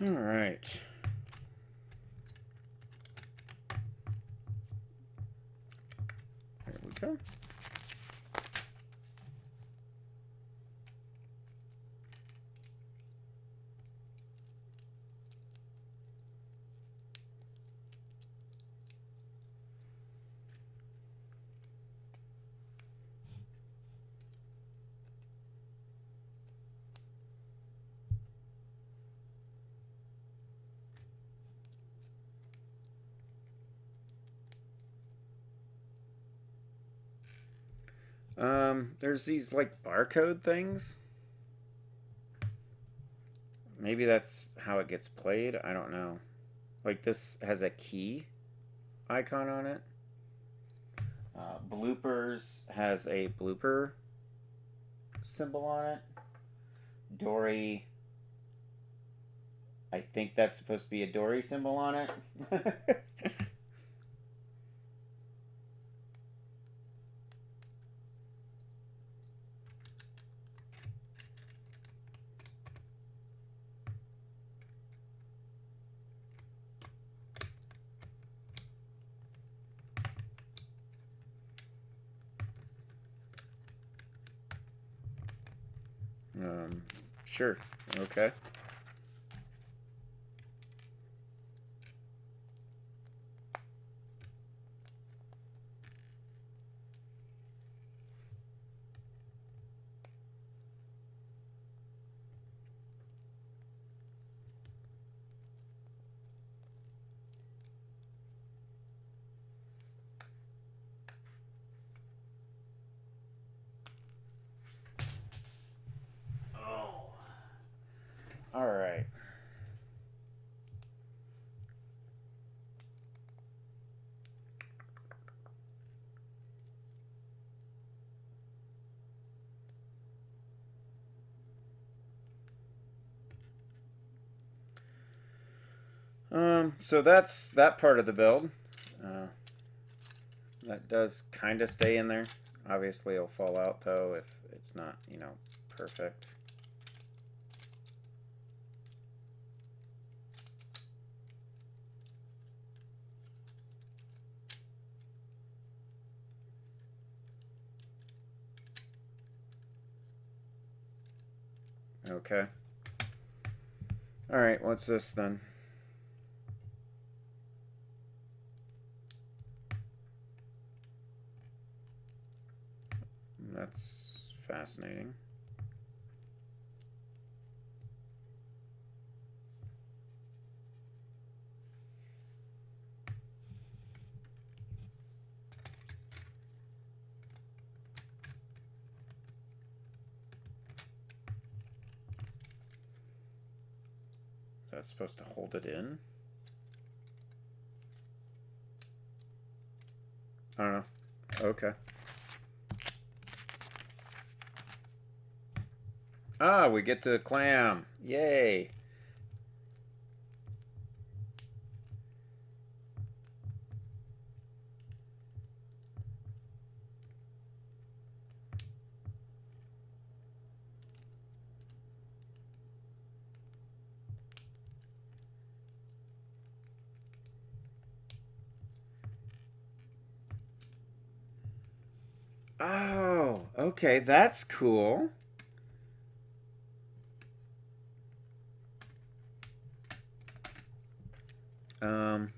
All right. There we go. There's these like barcode things. Maybe that's how it gets played. I don't know. Like this has a key icon on it. Bloopers has a blooper symbol on it. Dorrie, I think that's supposed to be a Dorrie symbol on it. Sure. Okay. Oh. All right. So that's that part of the build. That does kind of stay in there. Obviously, it'll fall out though if it's not, perfect. Okay. All right, what's this then? That's fascinating. That's supposed to hold it in? I don't know. Okay. Ah, we get to clam. Yay. Oh, okay, that's cool. Um,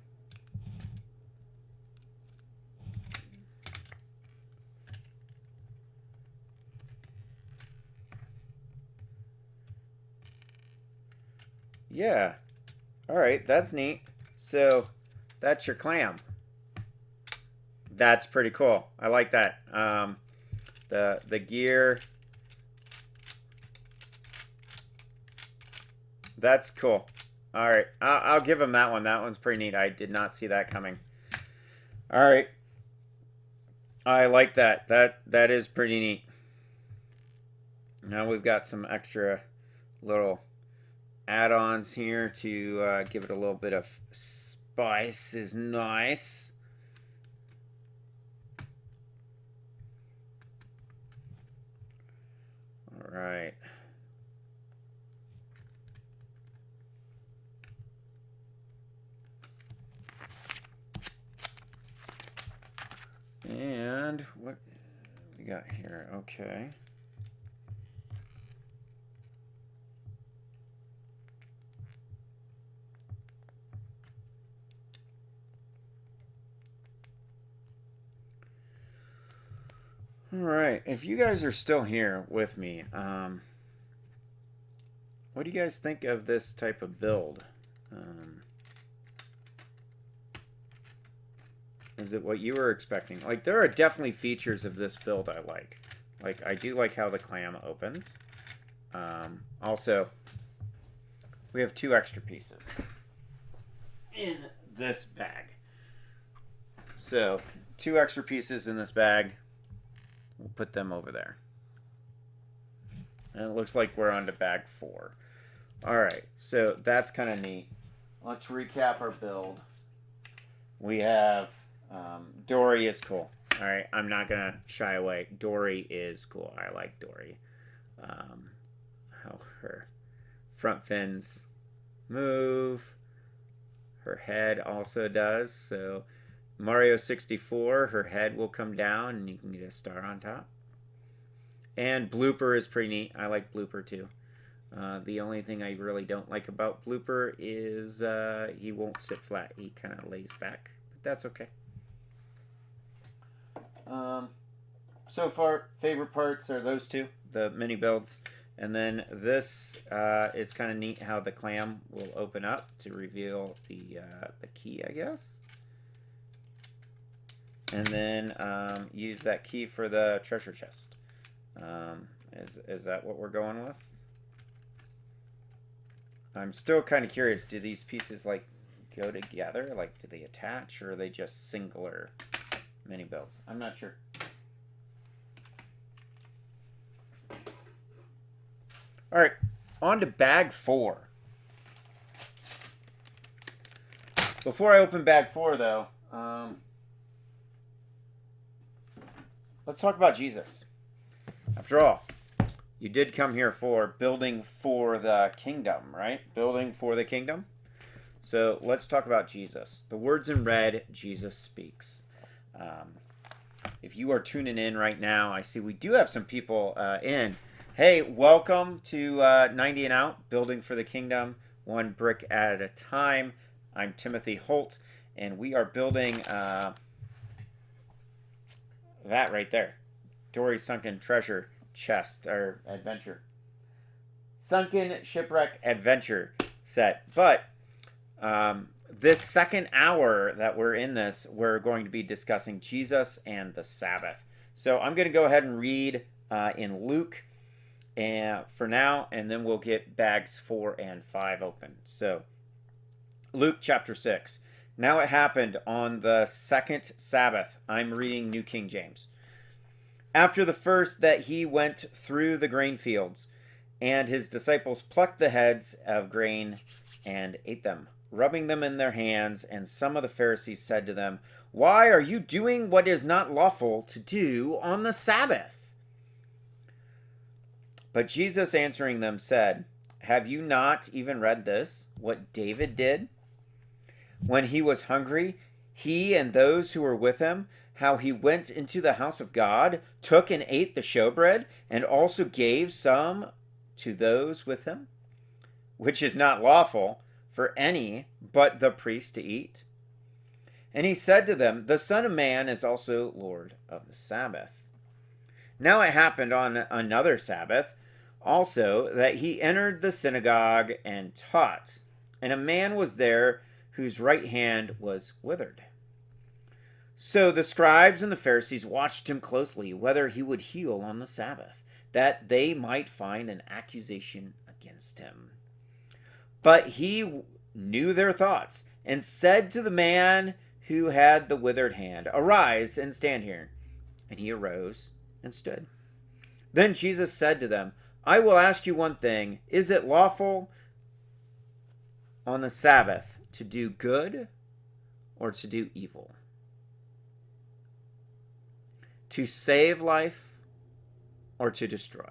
yeah. All right, that's neat. So, that's your clam. That's pretty cool. I like that. The gear. That's cool. All right, I'll give him that one. That one's pretty neat. I did not see that coming. All right, I like that. That is pretty neat. Now we've got some extra little add-ons here to give it a little bit of spice. Is nice. All right. And what we got here? Okay. All right. If you guys are still here with me, what do you guys think of this type of build? Is it what you were expecting? Like, there are definitely features of this build I like. Like, I do like how the clam opens. Also, we have 2 extra pieces in this bag. So, 2 extra pieces in this bag. We'll put them over there. And it looks like we're on to bag 4. Alright, so that's kind of neat. Let's recap our build. We have Dorrie is cool. Alright, I'm not going to shy away. Dorrie is cool. I like Dorrie. How her front fins move. Her head also does. So Mario 64, her head will come down and you can get a star on top. And Blooper is pretty neat. I like Blooper too. The only thing I really don't like about Blooper is he won't sit flat. He kind of lays back. But that's okay. So far, favorite parts are those 2, the mini builds. And then this is kind of neat how the clam will open up to reveal the key, I guess. And then use that key for the treasure chest. Is that what we're going with? I'm still kind of curious. Do these pieces like go together? Like, do they attach, or are they just singular mini builds? I'm not sure. All right, on to bag 4. Before I open bag 4, though, let's talk about Jesus. After all, you did come here for building for the kingdom, right? Building for the kingdom. So let's talk about Jesus. The words in red, Jesus speaks. If you are tuning in right now, I see we do have some people in. Hey, welcome to 90 and Out, Building for the Kingdom, one brick at a time. I'm Timothy Holt, and we are building that right there. Dorrie's Sunken Treasure Chest, or Adventure. Sunken Shipwreck Adventure set. But this second hour that we're in this, we're going to be discussing Jesus and the Sabbath. So I'm going to go ahead and read in Luke for now, and then we'll get bags 4 and 5 open. So, Luke chapter 6. Now it happened on the second Sabbath. I'm reading New King James. After the first, that he went through the grain fields, and his disciples plucked the heads of grain and ate them, rubbing them in their hands. And some of the Pharisees said to them, "Why are you doing what is not lawful to do on the Sabbath?" But Jesus answering them said, "Have you not even read this, what David did? When he was hungry, he and those who were with him, how he went into the house of God, took and ate the showbread, and also gave some to those with him, which is not lawful for any but the priest to eat. And he said to them, the Son of Man is also Lord of the Sabbath. Now it happened on another Sabbath also that he entered the synagogue and taught, and a man was there whose right hand was withered. So the scribes and the Pharisees watched him closely, whether he would heal on the Sabbath, that they might find an accusation against him. But he knew their thoughts, and said to the man who had the withered hand, "Arise and stand here." And he arose and stood. Then Jesus said to them, "I will ask you one thing. Is it lawful on the Sabbath to do good or to do evil? To save life or to destroy?"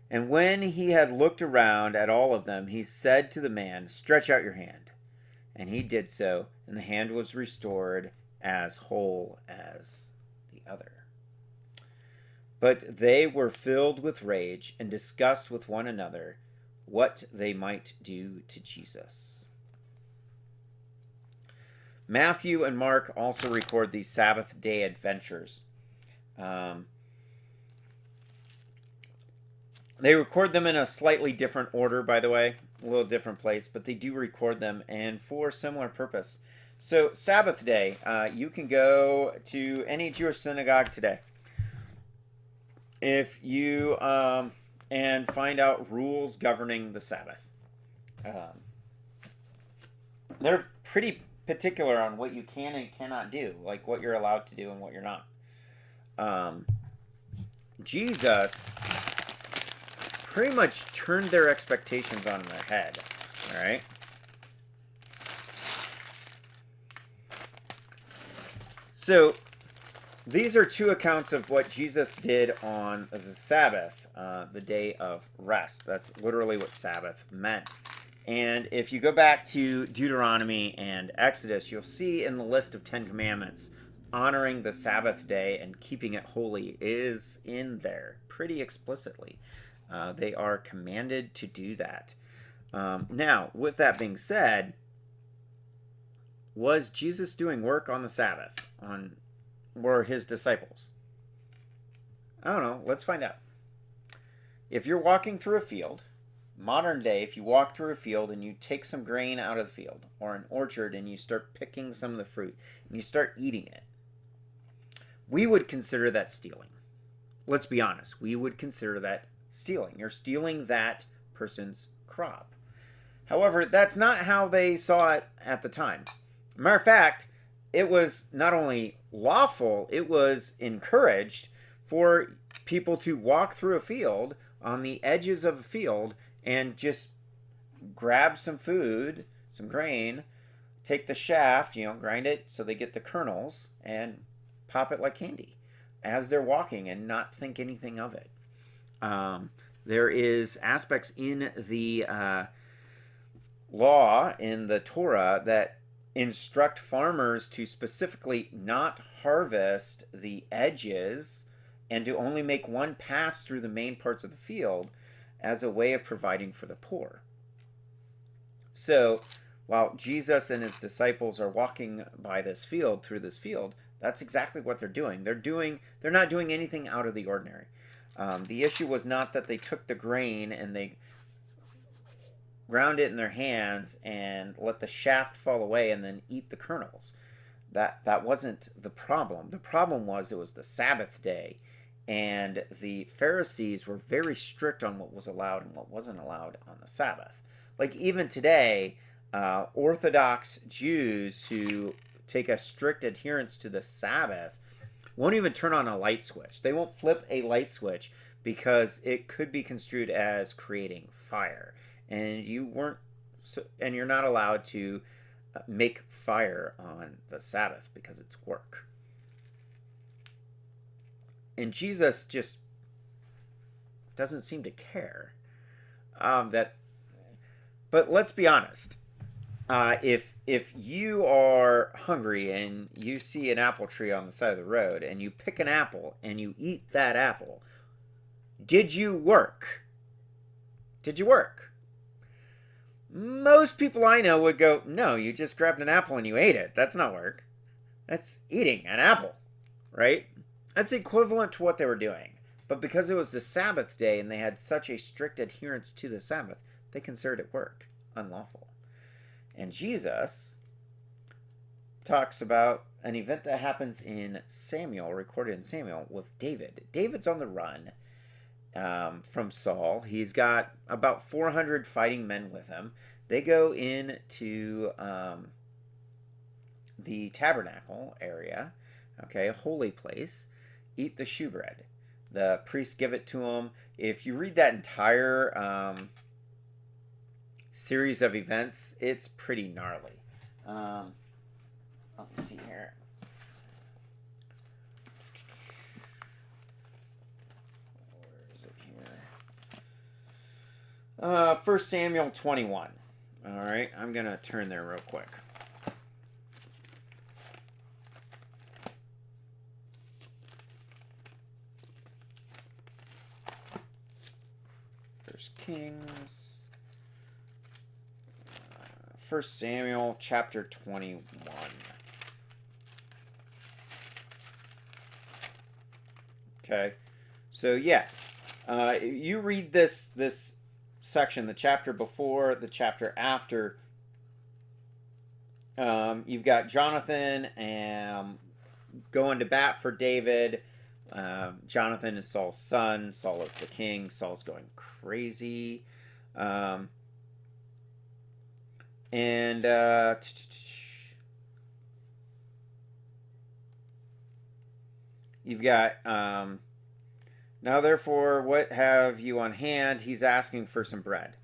And when he had looked around at all of them, he said to the man, "Stretch out your hand." And he did so, and the hand was restored as whole as the other. But they were filled with rage and discussed with one another what they might do to Jesus. Matthew and Mark also record these Sabbath day adventures. They record them in a slightly different order, by the way, a little different place, but they do record them, and for a similar purpose. So, Sabbath day, you can go to any Jewish synagogue today. If you and find out rules governing the Sabbath. They're pretty particular on what you can and cannot do, like what you're allowed to do and what you're not. Jesus pretty much turned their expectations on their head. All right. So these are two accounts of what Jesus did on the Sabbath, the day of rest. That's literally what Sabbath meant. And if you go back to Deuteronomy and Exodus, you'll see in the list of 10 Commandments, honoring the Sabbath day and keeping it holy is in there pretty explicitly. They are commanded to do that. Now, with that being said, was Jesus doing work on the Sabbath? Were his disciples? I don't know. Let's find out. If you're walking through a field, modern day, if you walk through a field and you take some grain out of the field, or an orchard and you start picking some of the fruit and you start eating it, we would consider that stealing. Let's be honest. We would consider that stealing. You're stealing that person's crop. However, that's not how they saw it at the time. Matter of fact, it was not only lawful, it was encouraged for people to walk through a field on the edges of a field and just grab some food, some grain, take the shaft, grind it so they get the kernels and pop it like candy as they're walking and not think anything of it. There is aspects in the law, in the Torah, that instruct farmers to specifically not harvest the edges and to only make one pass through the main parts of the field as a way of providing for the poor. So, while Jesus and his disciples are walking by this field, through this field, that's exactly what they're doing. They're not doing anything out of the ordinary. The issue was not that they took the grain and they ground it in their hands and let the shaft fall away and then eat the kernels. That wasn't the problem. The problem was it was the Sabbath day, and the Pharisees were very strict on what was allowed and what wasn't allowed on the Sabbath. Like even today, Orthodox Jews who take a strict adherence to the Sabbath won't even turn on a light switch. They won't flip a light switch because it could be construed as creating fire. And you're not allowed to make fire on the Sabbath because it's work. And Jesus just doesn't seem to care. But let's be honest. If you are hungry and you see an apple tree on the side of the road and you pick an apple and you eat that apple, did you work? Did you work? Most people I know would go, no, you just grabbed an apple and you ate it. That's not work. That's eating an apple, right? That's equivalent to what they were doing. But because it was the Sabbath day and they had such a strict adherence to the Sabbath, they considered it work, unlawful. And Jesus talks about an event that happens in Samuel, recorded in Samuel, with David. David's on the run from Saul. He's got about 400 fighting men with him. They go into the tabernacle area, okay, a holy place, eat the shewbread. The priests give it to them. If you read that entire series of events, it's pretty gnarly. Let me see here. Where is it here? 1 Samuel 21. All right, I'm going to turn there real quick. Kings. 1 Samuel chapter 21. Okay, so yeah, you read this section, the chapter before, the chapter after. You've got Jonathan going to bat for David. Jonathan is Saul's son. Saul is the king. Saul's going crazy. And you've got, now therefore, what have you on hand? He's asking for some bread.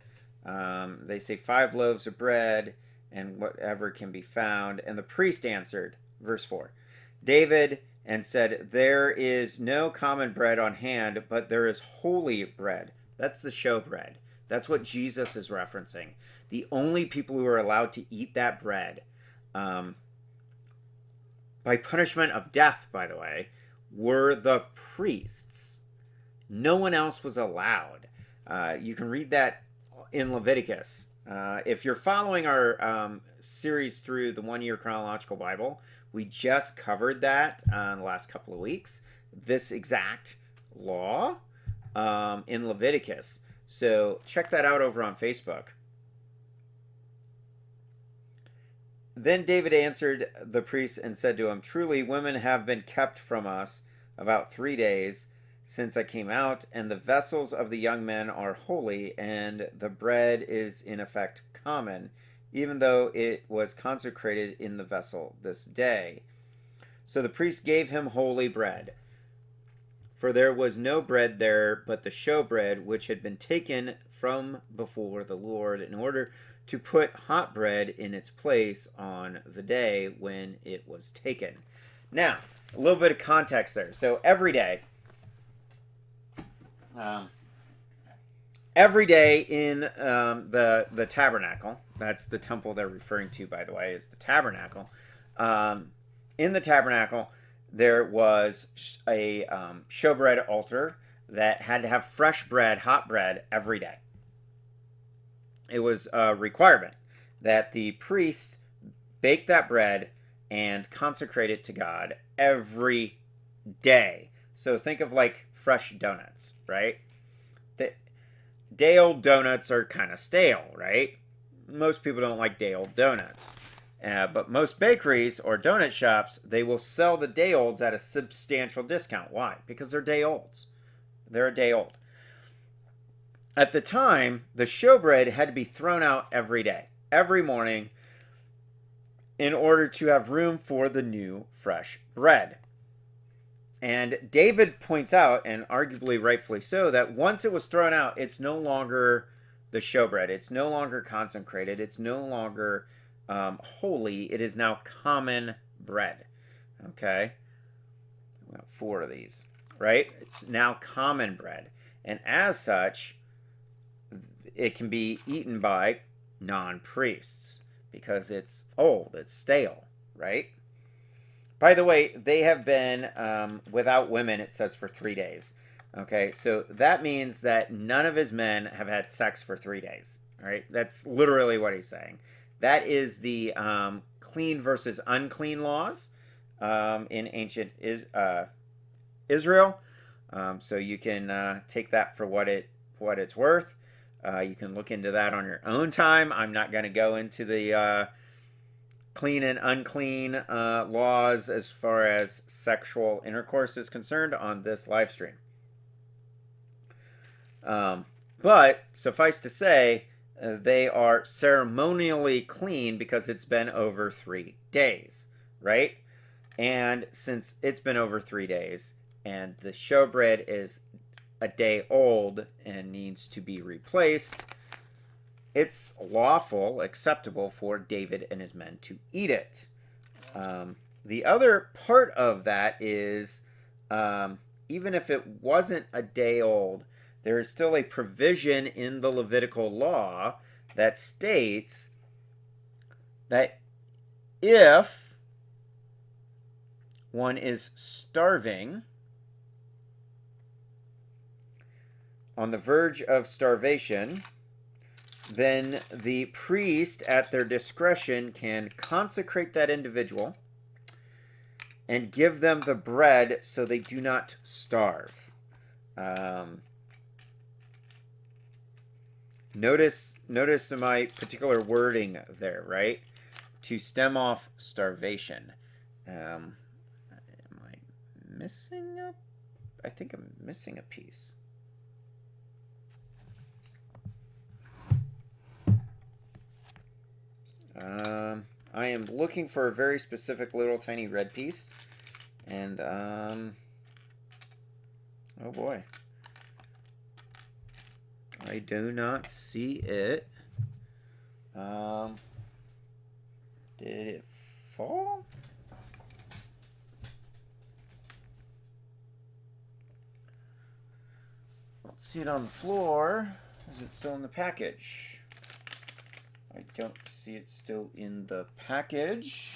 They say 5 loaves of bread and whatever can be found. And the priest answered, verse 4, David, and said, there is no common bread on hand, but there is holy bread. That's the showbread. That's what Jesus is referencing. The only people who are allowed to eat that bread, by punishment of death, by the way, were the priests. No one else was allowed. You can read that in Leviticus. If you're following our series through the 1 Year Chronological Bible, we just covered that in the last couple of weeks. This exact law in Leviticus. So check that out over on Facebook. Then David answered the priest and said to him, truly, women have been kept from us about 3 days since I came out, and the vessels of the young men are holy, and the bread is in effect common, even though it was consecrated in the vessel this day. So the priest gave him holy bread, for there was no bread there but the showbread, which had been taken from before the Lord, in order to put hot bread in its place on the day when it was taken. Now, a little bit of context there. So every day in the tabernacle, that's the temple they're referring to, by the way, is the tabernacle. In the tabernacle, there was a showbread altar that had to have fresh bread, hot bread, every day. It was a requirement that the priest bake that bread and consecrate it to God every day. So think of like fresh donuts, right? The day-old donuts are kind of stale, right? Most people don't like day-old donuts. But most bakeries or donut shops, they will sell the day-olds at a substantial discount. Why? Because they're day-olds. They're a day old. At the time, the showbread had to be thrown out every day, every morning, in order to have room for the new, fresh bread. And David points out, and arguably rightfully so, that once it was thrown out, it's no longer the showbread. It's no longer consecrated. It's no longer holy. It is now common bread. Okay? We got 4 of these, right? It's now common bread. And as such, it can be eaten by non-priests because it's old, it's stale, right? By the way, they have been without women, it says, for 3 days. Okay, so that means that none of his men have had sex for 3 days. All right, that's literally what he's saying. That is the clean versus unclean laws in ancient Israel. So you can take that for what it's worth. You can look into that on your own time. I'm not going to go into the clean and unclean laws as far as sexual intercourse is concerned on this live stream. But suffice to say, they are ceremonially clean because it's been over 3 days, right? And since it's been over 3 days and the showbread is a day old and needs to be replaced, it's lawful, acceptable for David and his men to eat it. The other part of that is, even if it wasn't a day old, there is still a provision in the Levitical law that states that if one is starving, on the verge of starvation, then the priest, at their discretion, can consecrate that individual and give them the bread so they do not starve. Notice my particular wording there, right? To stem off starvation. Am I missing a... I think I'm missing a piece. I am looking for a very specific little tiny red piece. And, oh boy. I do not see it. Did it fall? Don't see it on the floor. Is it still in the package? I don't see it still in the package.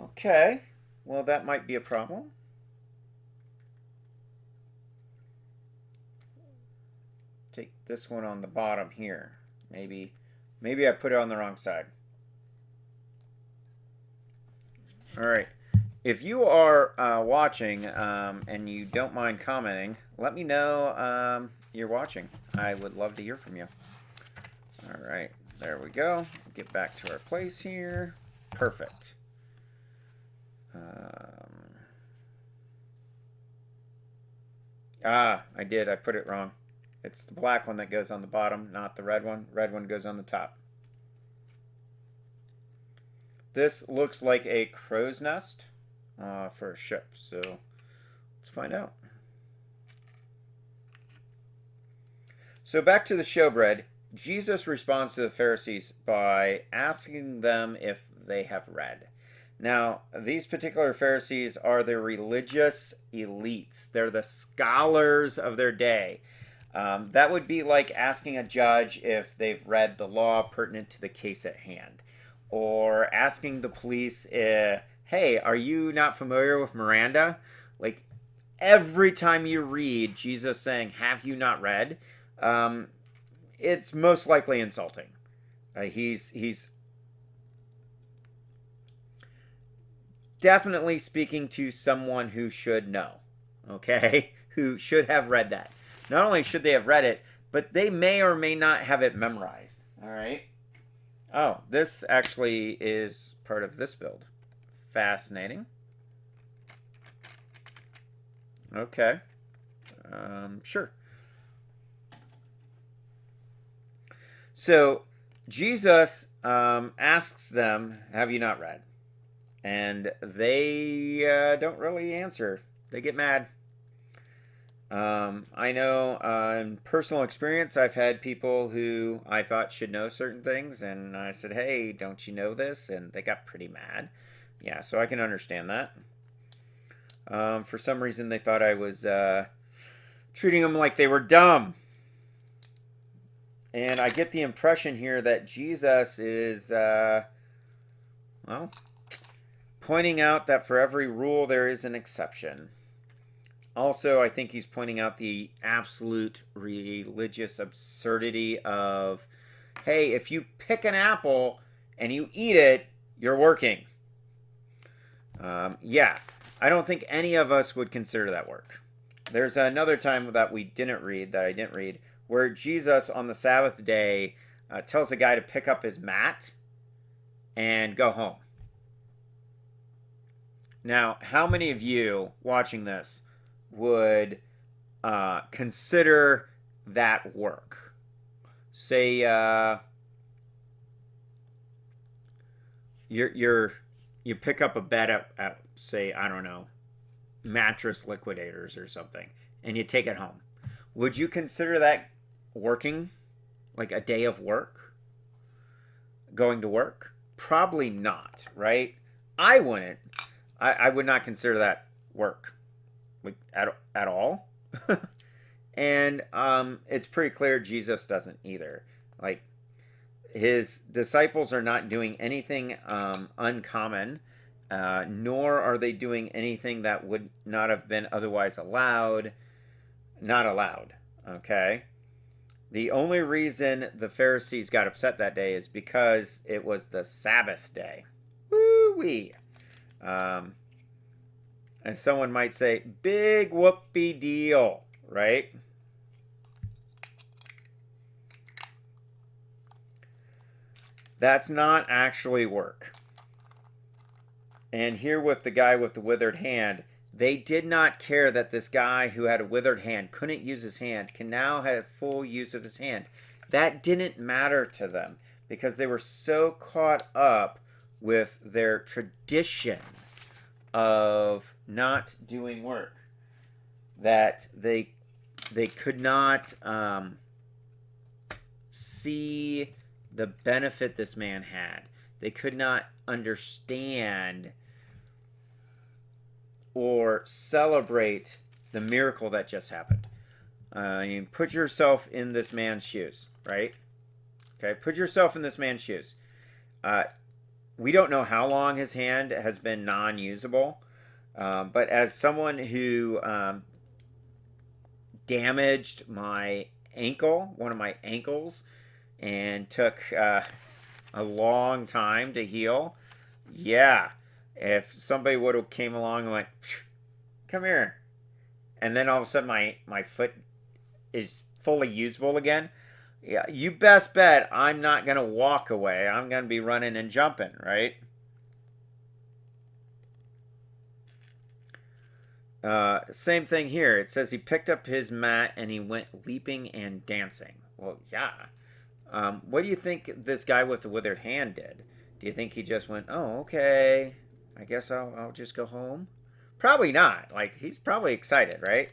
Okay. Well, that might be a problem. Take this one on the bottom here. Maybe I put it on the wrong side. All right. If you are watching and you don't mind commenting, let me know you're watching. I would love to hear from you. All right. There we go. Get back to our place here. Perfect. I did. I put it wrong. It's the black one that goes on the bottom, not the red one. Red one goes on the top. This looks like a crow's nest for a ship, so let's find out. So back to the showbread. Jesus responds to the Pharisees by asking them if they have read. Now, these particular Pharisees are the religious elites. They're the scholars of their day. That would be like asking a judge if they've read the law pertinent to the case at hand. Or asking the police, hey, are you not familiar with Miranda? Like, every time you read Jesus saying, have you not read? It's most likely insulting. He's definitely speaking to someone who should know, okay? Who should have read that. Not only should they have read it, but they may or may not have it memorized, all right? Oh, this actually is part of this build. Fascinating. Okay. Sure. So, Jesus asks them, have you not read? And they don't really answer. They get mad. I know in personal experience, I've had people who I thought should know certain things, and I said, hey, don't you know this? And they got pretty mad. Yeah, so I can understand that. For some reason, they thought I was treating them like they were dumb. And I get the impression here that Jesus is, well, pointing out that for every rule there is an exception. Also, I think he's pointing out the absolute religious absurdity of, hey, if you pick an apple and you eat it, you're working. Yeah, I don't think any of us would consider that work. There's another time that I didn't read, where Jesus on the Sabbath day tells a guy to pick up his mat and go home. Now, how many of you watching this would consider that work? Say you pick up a bed at say, I don't know, Mattress Liquidators or something, and you take it home. Would you consider that working? Like a day of work? Going to work? Probably not, right? I wouldn't. I would not consider that work, like at all. And it's pretty clear Jesus doesn't either. Like, his disciples are not doing anything uncommon. nor are they doing anything that would not have been otherwise not allowed. Okay? The only reason the Pharisees got upset that day is because it was the Sabbath day. Woo-wee. And someone might say, big whoopee deal, right? That's not actually work. And here with the guy with the withered hand, they did not care that this guy who had a withered hand couldn't use his hand, can now have full use of his hand. That didn't matter to them because they were so caught up with their tradition of not doing work that they could not see the benefit this man had. They could not understand or celebrate the miracle that just happened. Put yourself in this man's shoes, right? Okay, put yourself in this man's shoes. We don't know how long his hand has been non-usable, but as someone who damaged my ankle, one of my ankles, and took a long time to heal, yeah, if somebody would have came along and went, come here, and then all of a sudden my foot is fully usable again, yeah, you best bet I'm not going to walk away. I'm going to be running and jumping, right? Same thing here. It says he picked up his mat and he went leaping and dancing. Well, yeah. What do you think this guy with the withered hand did? Do you think he just went, oh, okay, I guess I'll just go home? Probably not. Like, he's probably excited, right?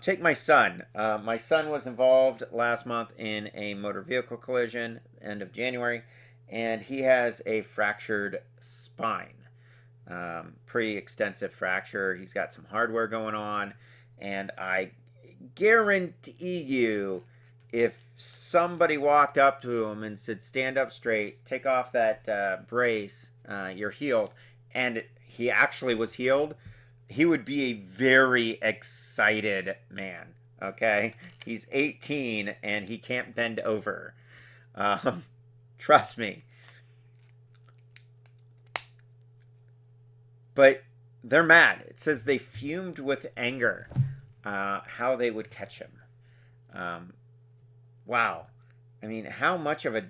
Take my son. My son was involved last month in a motor vehicle collision, end of January, and he has a fractured spine. Pretty extensive fracture. He's got some hardware going on, and I guarantee you, if somebody walked up to him and said, stand up straight, take off that brace, you're healed, and he actually was healed, he would be a very excited man, okay? He's 18, and he can't bend over. Trust me. But they're mad. It says they fumed with anger how they would catch him. Wow. I mean, how much of a...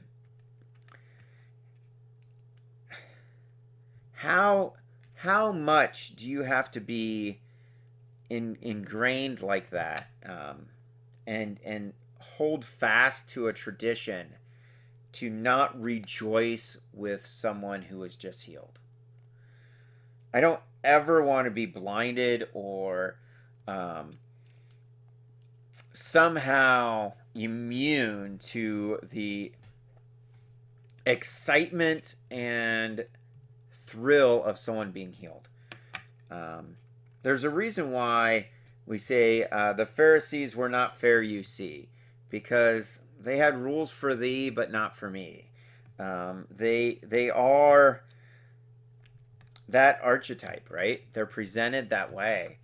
How much do you have to be ingrained like that and hold fast to a tradition to not rejoice with someone who is just healed? I don't ever want to be blinded or somehow immune to the excitement and thrill of someone being healed. There's a reason why we say the Pharisees were not fair, you see, because they had rules for thee, but not for me. They are that archetype, right? They're presented that way.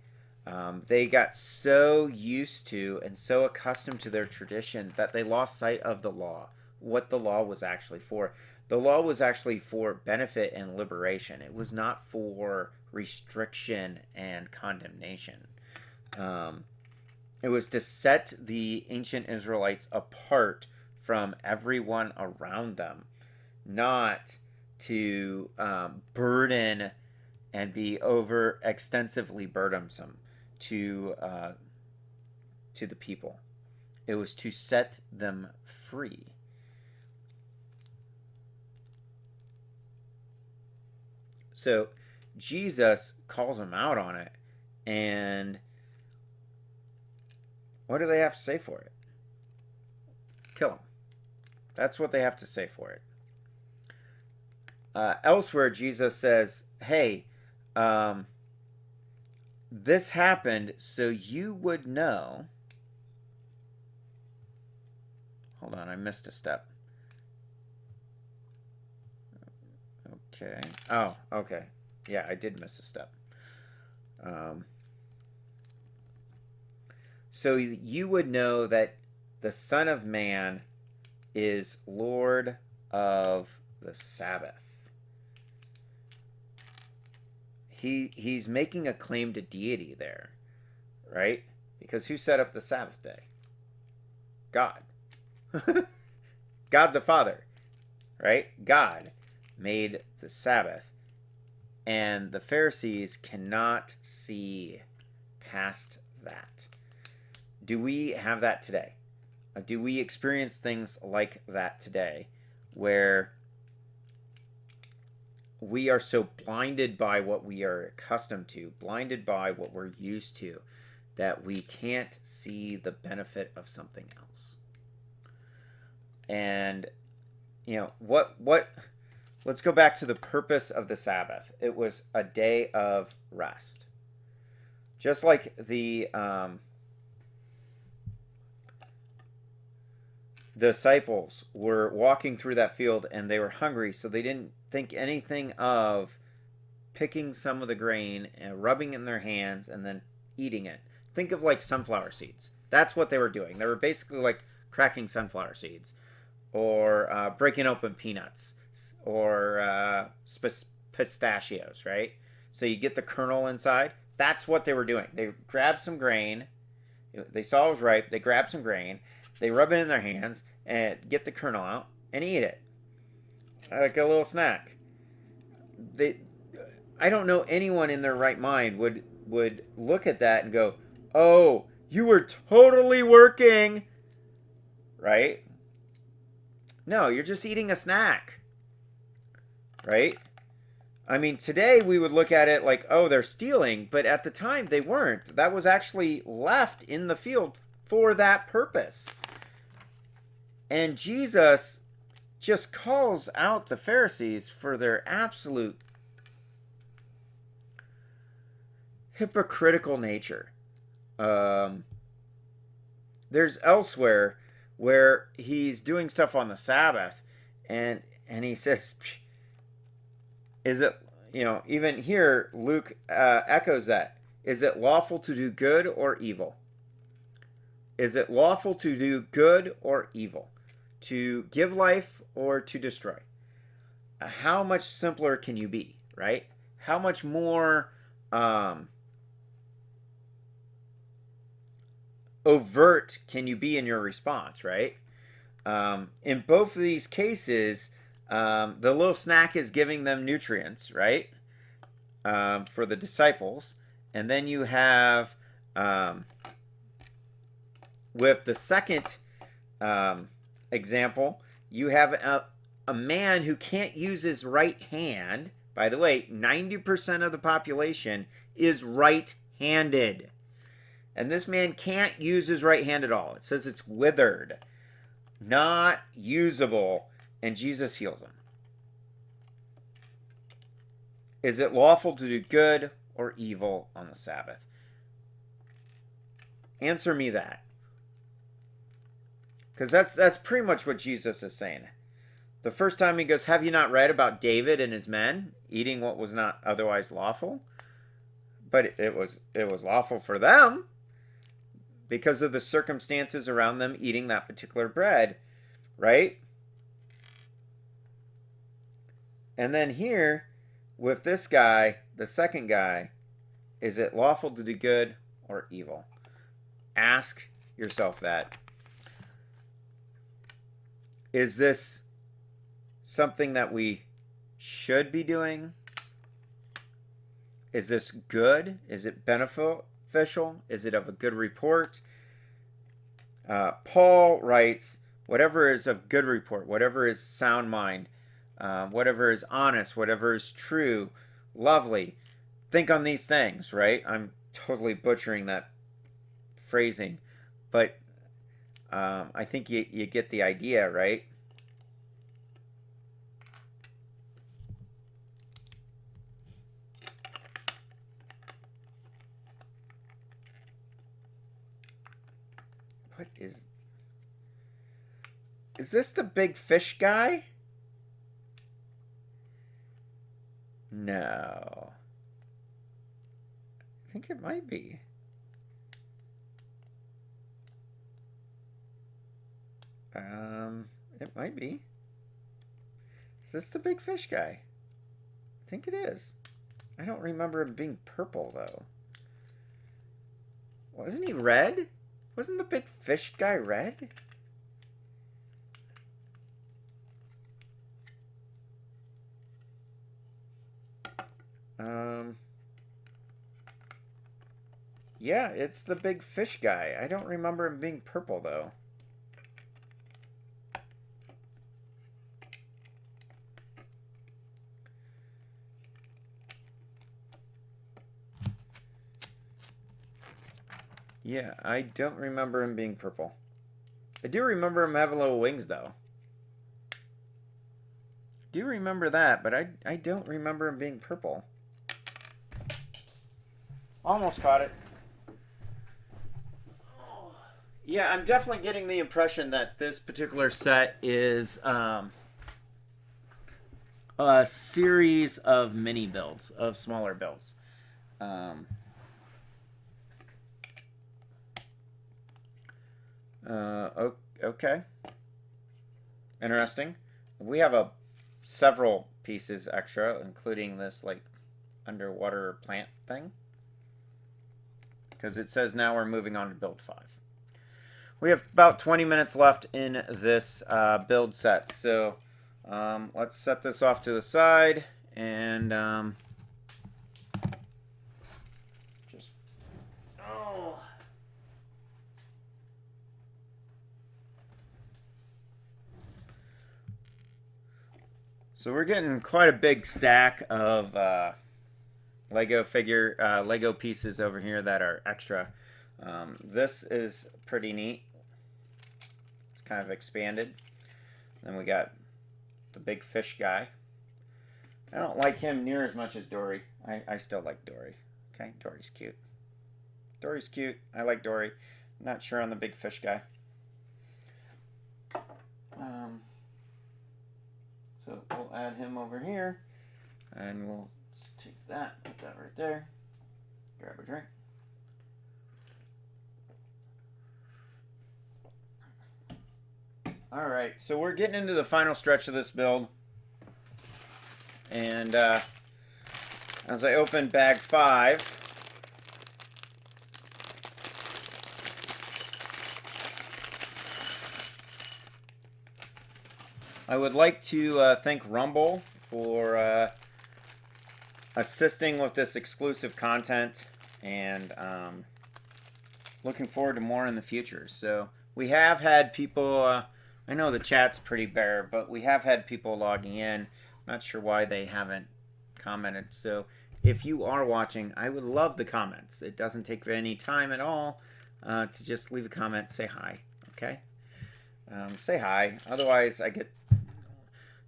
They got so used to and so accustomed to their tradition that they lost sight of the law, what the law was actually for. The law was actually for benefit and liberation. It was not for restriction and condemnation. It was to set the ancient Israelites apart from everyone around them, not to burden and be over extensively burdensome to the people. It was to set them free. So Jesus calls them out on it, and what do they have to say for it? Kill him. That's what they have to say for it. Elsewhere, Jesus says, hey, this happened so you would know. Hold on, I missed a step. Okay. Oh, okay. Yeah, I did miss a step. So you would know that the Son of Man is Lord of the Sabbath. He's making a claim to deity there, right? Because who set up the Sabbath day? God. God the Father, right? God made the Sabbath. And the Pharisees cannot see past that. Do we have that today? Do we experience things like that today where we are so blinded by what we are accustomed to, blinded by what we're used to, that we can't see the benefit of something else? And, what let's go back to the purpose of the Sabbath. It was a day of rest. Just like the disciples were walking through that field and they were hungry, so they didn't think anything of picking some of the grain and rubbing it in their hands and then eating it. Think of like sunflower seeds. That's what they were doing. They were basically like cracking sunflower seeds, or breaking open peanuts, or pistachios, right? So you get the kernel inside. That's what they were doing. They grabbed some grain. They saw it was ripe. They grabbed some grain. They rub it in their hands and get the kernel out and eat it. Like a little snack. I don't know anyone in their right mind would look at that and go, "Oh, you were totally working." Right? No, you're just eating a snack. Right? I mean, today we would look at it like, "Oh, they're stealing," but at the time they weren't. That was actually left in the field for that purpose. And Jesus just calls out the Pharisees for their absolute hypocritical nature. There's elsewhere where he's doing stuff on the Sabbath, and he says, is it, even here, Luke echoes that. Is it lawful to do good or evil? Is it lawful to do good or evil? To give life or to destroy? How much simpler can you be, right? How much more overt can you be in your response, right? In both of these cases, the little snack is giving them nutrients, right? For the disciples. And then you have, with the second example, you have a man who can't use his right hand. By the way, 90% of the population is right-handed. And this man can't use his right hand at all. It says it's withered, not usable, and Jesus heals him. Is it lawful to do good or evil on the Sabbath? Answer me that. Because that's pretty much what Jesus is saying. The first time he goes, "Have you not read about David and his men eating what was not otherwise lawful?" But it was lawful for them because of the circumstances around them eating that particular bread, right? And then here, with this guy, the second guy, is it lawful to do good or evil? Ask yourself that. Is this something that we should be doing? Is this good? Is it beneficial? Is it of a good report? Paul writes, whatever is of good report, whatever is sound mind, whatever is honest, whatever is true, lovely, think on these things, right? I'm totally butchering that phrasing, but I think you get the idea, right? What is this the big fish guy? No. think it might be. It might be. Is this the big fish guy? I think it is. I don't remember him being purple, though. Wasn't he red? Wasn't the big fish guy red? Yeah, it's the big fish guy. I don't remember him being purple, though. Yeah, I don't remember him being purple. I do remember him having little wings, though. I do remember that, but I don't remember him being purple. Almost caught it. Yeah, I'm definitely getting the impression that this particular set is a series of mini builds, of smaller builds. Okay. Interesting. We have several pieces extra, including this like underwater plant thing. Because it says now we're moving on to build 5. We have about 20 minutes left in this build set. So let's set this off to the side and So we're getting quite a big stack of Lego pieces over here that are extra. This is pretty neat. It's kind of expanded. Then we got the big fish guy. I don't like him near as much as Dorrie. I still like Dorrie. Okay, Dorrie's cute. Dorrie's cute. I like Dorrie. Not sure on the big fish guy. So we'll add him over here, and we'll take that, put that right there, grab a drink. All right, so we're getting into the final stretch of this build, and as I open bag 5, I would like to thank Rumble for assisting with this exclusive content, and looking forward to more in the future. So we have had people, I know the chat's pretty bare, but we have had people logging in. Not sure why they haven't commented. So if you are watching, I would love the comments. It doesn't take any time at all to just leave a comment, say hi, okay? Say hi. Otherwise,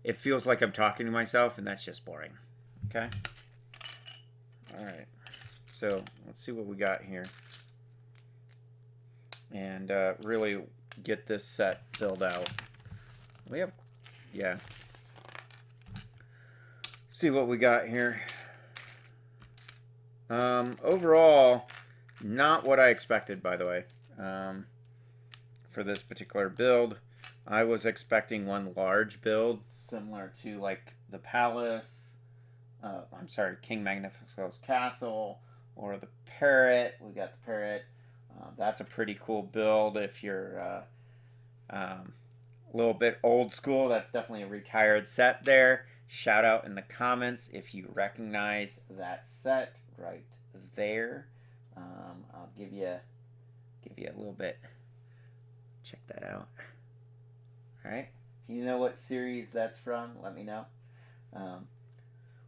it feels like I'm talking to myself, and that's just boring. Okay? All right. So let's see what we got here. And really get this set filled out. We have, yeah. See what we got here. Overall, not what I expected, by the way, for this particular build. I was expecting one large build, similar to like the Palace, King Magnifico's Castle, or the Parrot. We got the Parrot. That's a pretty cool build if you're a little bit old school. That's definitely a retired set there. Shout out in the comments if you recognize that set right there. I'll give you a little bit. Check that out. All right. If you know what series that's from, let me know.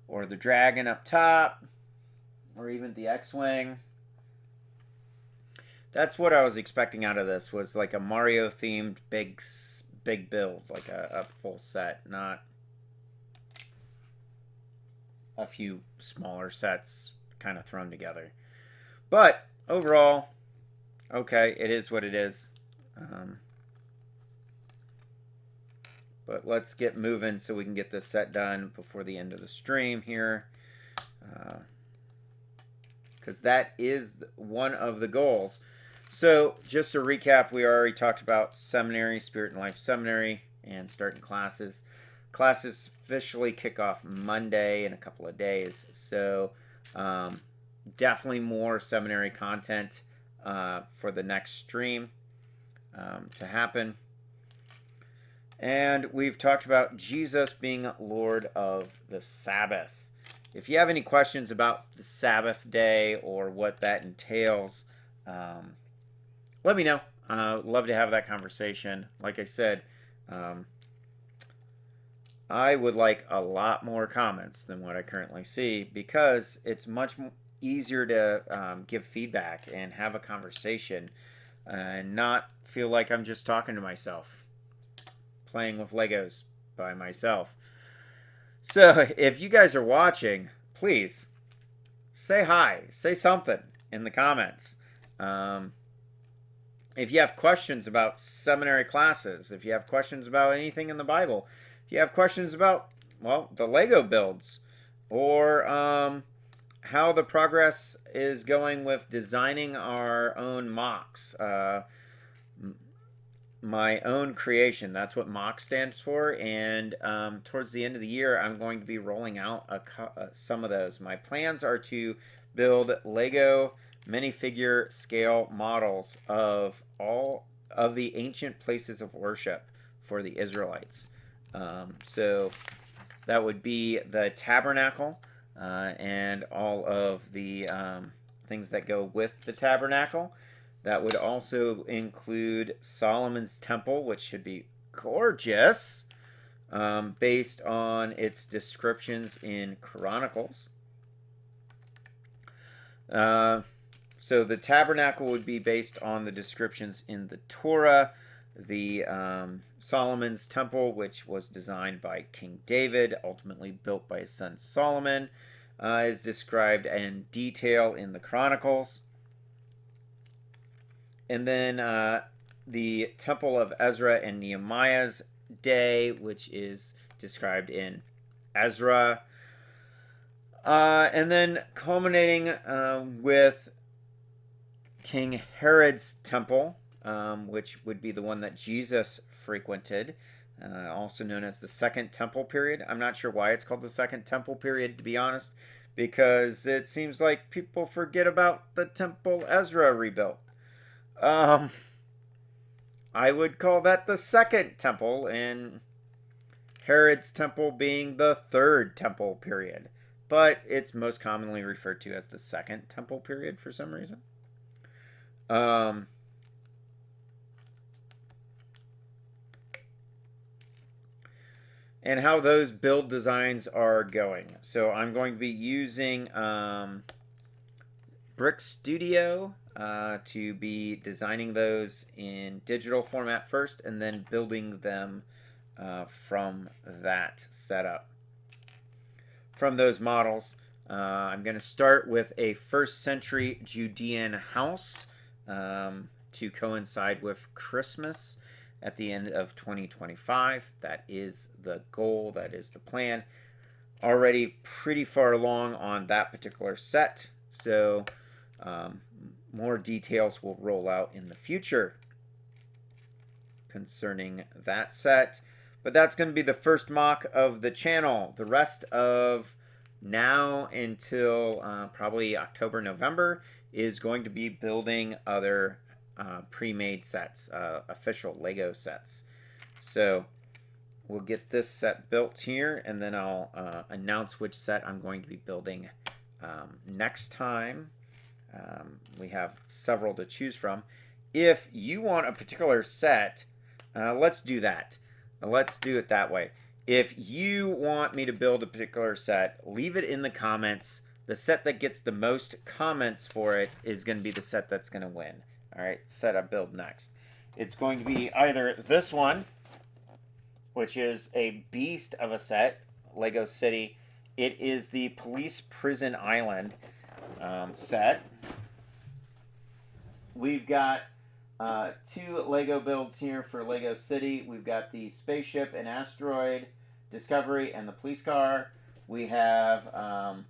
Or the dragon up top, or even the X-Wing. That's what I was expecting out of this, was like a Mario-themed big build, like a full set, not a few smaller sets kind of thrown together. But overall, okay, it is what it is. But let's get moving so we can get this set done before the end of the stream here. because that is one of the goals. So just to recap, we already talked about seminary, Spirit and Life Seminary, and starting classes. Classes officially kick off Monday in a couple of days. So definitely more seminary content for the next stream to happen. And we've talked about Jesus being Lord of the Sabbath. If you have any questions about the Sabbath day or what that entails, let me know. Love to have that conversation. Like I said, I would like a lot more comments than what I currently see, because it's much easier to give feedback and have a conversation and not feel like I'm just talking to myself, playing with Legos by myself. So if you guys are watching, please say hi, say something in the comments. If you have questions about seminary classes, if you have questions about anything in the Bible, if you have questions about, well, the Lego builds, or how the progress is going with designing our own mocks, my own creation. That's what MOC stands for. And towards the end of the year, I'm going to be rolling out some of those. My plans are to build Lego minifigure scale models of all of the ancient places of worship for the Israelites. So that would be the tabernacle and all of the things that go with the tabernacle. That would also include Solomon's temple, which should be gorgeous, based on its descriptions in Chronicles. So the tabernacle would be based on the descriptions in the Torah. The Solomon's temple, which was designed by King David, ultimately built by his son Solomon, is described in detail in the Chronicles. And then the Temple of Ezra and Nehemiah's day, which is described in Ezra. And then culminating with King Herod's temple, which would be the one that Jesus frequented, also known as the Second Temple period. I'm not sure why it's called the Second Temple period, to be honest, because it seems like people forget about the temple Ezra rebuilt. I would call that the Second Temple, and Herod's temple being the Third Temple period. But it's most commonly referred to as the Second Temple period for some reason. And how those build designs are going. So I'm going to be using Brick Studio to be designing those in digital format first, and then building them from that setup. From those models, I'm going to start with a first century Judean house to coincide with Christmas at the end of 2025. That is the goal, that is the plan. Already pretty far along on that particular set, so more details will roll out in the future concerning that set. But that's going to be the first mock of the channel. The rest of now until probably October, November is going to be building other pre-made sets, official Lego sets. So we'll get this set built here, and then I'll announce which set I'm going to be building next time. We have several to choose from. If you want a particular set, let's do that. Let's do it that way. If you want me to build a particular set, leave it in the comments. The set that gets the most comments for it is going to be the set that's going to win. All right, set I build next. It's going to be either this one, which is a beast of a set, Lego City. It is the Police Prison Island set. We've got two Lego builds here for Lego City. We've got the spaceship and asteroid, Discovery, and the police car. We have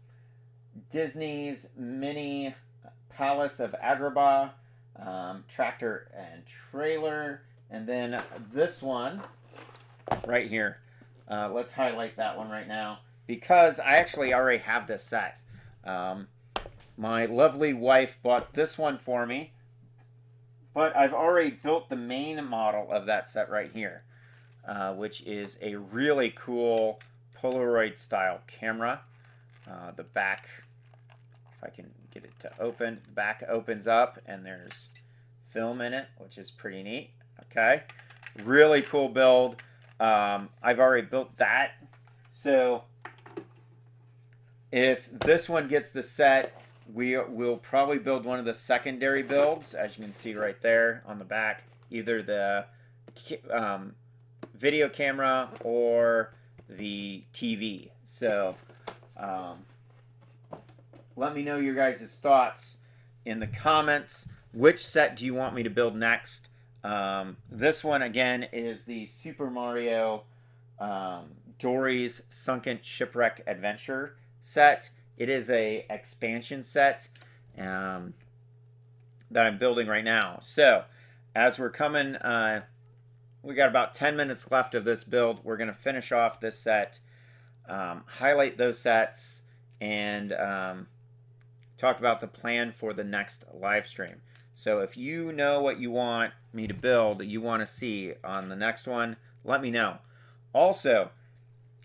Disney's mini Palace of Adrabah, tractor and trailer, and then this one right here. Let's highlight that one right now because I actually already have this set. My lovely wife bought this one for me, but I've already built the main model of that set right here, which is a really cool Polaroid style camera. The back, if I can get it to open, the back opens up and there's film in it, which is pretty neat. Okay, really cool build. I've already built that, so if this one gets the set, we'll probably build one of the secondary builds, as you can see right there on the back, either the video camera or the TV. So let me know your guys' thoughts in the comments. Which set do you want me to build next? This one, again, is the Super Mario Dorrie's Sunken Shipwreck Adventure set. It is a expansion set that I'm building right now. So as we're coming, we got about 10 minutes left of this build. We're going to finish off this set, highlight those sets, and talk about the plan for the next live stream. So if you know what you want me to build, you want to see on the next one, let me know. Also,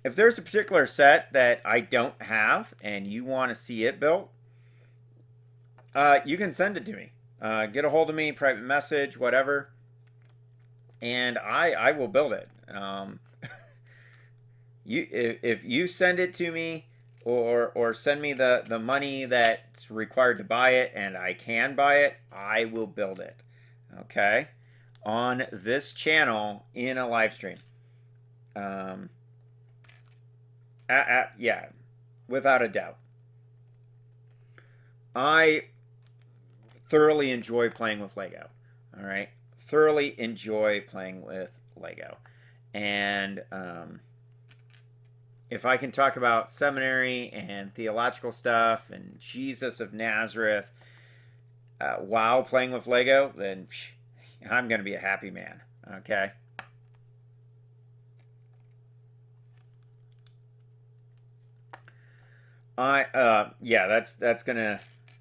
if there's a particular set that I don't have and you want to see it built, you can send it to me. Get a hold of me, private message, whatever, and I will build it. If you send it to me, or send me the money that's required to buy it and I can buy it, I will build it. Okay? On this channel in a live stream. Yeah, without a doubt. I thoroughly enjoy playing with Lego. All right? Thoroughly enjoy playing with Lego. And if I can talk about seminary and theological stuff and Jesus of Nazareth while playing with Lego, then I'm going to be a happy man. Okay? Yeah, that's gonna.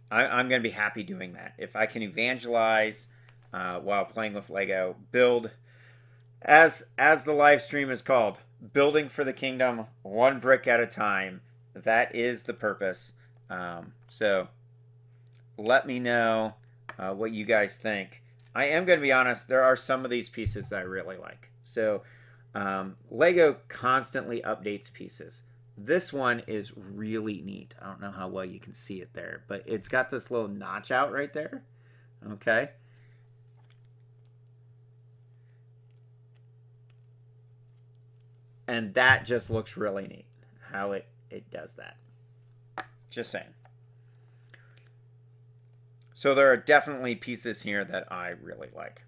I'm gonna be happy doing that if I can evangelize while playing with Lego. Build, as the live stream is called, building for the kingdom, one brick at a time. That is the purpose. So let me know what you guys think. I am going to be honest. There are some of these pieces that I really like. So Lego constantly updates pieces. This one is really neat. I don't know how well you can see it there, but it's got this little notch out right there. Okay. And that just looks really neat, how it does that. Just saying. So there are definitely pieces here that I really like.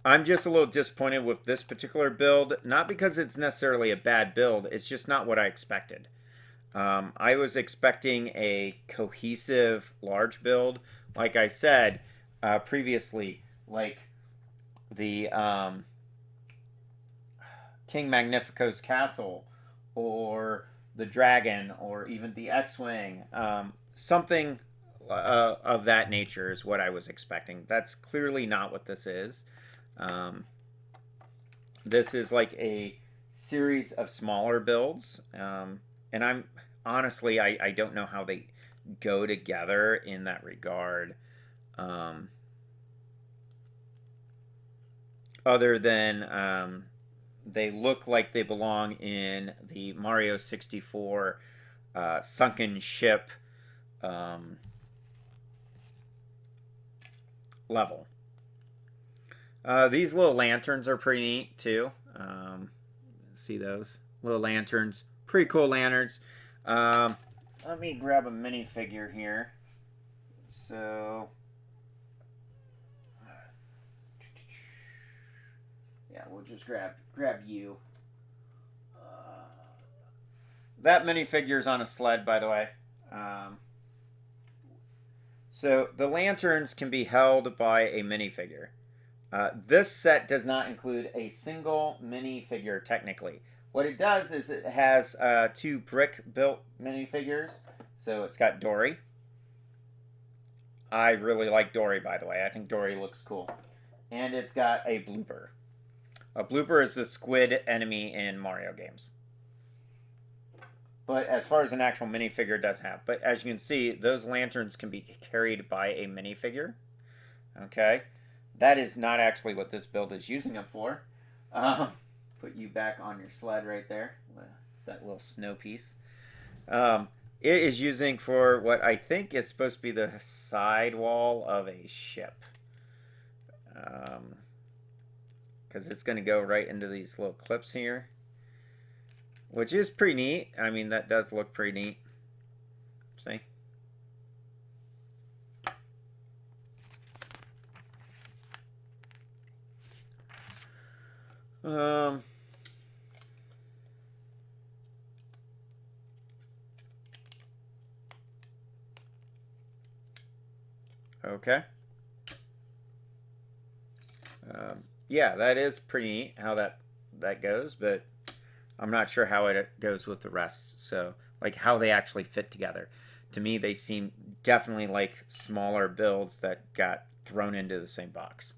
I'm just a little disappointed with this particular build, not because it's necessarily a bad build, it's just not what I expected. I was expecting a cohesive, large build, like I said previously, like the King Magnifico's castle, or the dragon, or even the X-Wing. Something of that nature is what I was expecting. That's clearly not what this is. This is like a series of smaller builds, and I'm honestly, I don't know how they go together in that regard, other than they look like they belong in the Mario 64 sunken ship level. These little lanterns are pretty neat too. See those little lanterns? Pretty cool lanterns. Let me grab a minifigure here. So, yeah, we'll just grab you. That minifigure's on a sled, by the way. So the lanterns can be held by a minifigure. This set does not include a single minifigure, technically. What it does is it has 2 brick-built minifigures. So it's got Dorrie. I really like Dorrie, by the way. I think Dorrie looks cool. And it's got a blooper. A blooper is the squid enemy in Mario games. But as far as an actual minifigure, it does have. But as you can see, those lanterns can be carried by a minifigure. Okay. That is not actually what this build is using them for. Put you back on your sled right there. That little snow piece. It is using for what I think is supposed to be the sidewall of a ship. Because it's going to go right into these little clips here. Which is pretty neat. I mean, that does look pretty neat. See? Okay. Yeah, that is pretty neat how that goes, but I'm not sure how it goes with the rest. So, like, how they actually fit together. To me, they seem definitely like smaller builds that got thrown into the same box.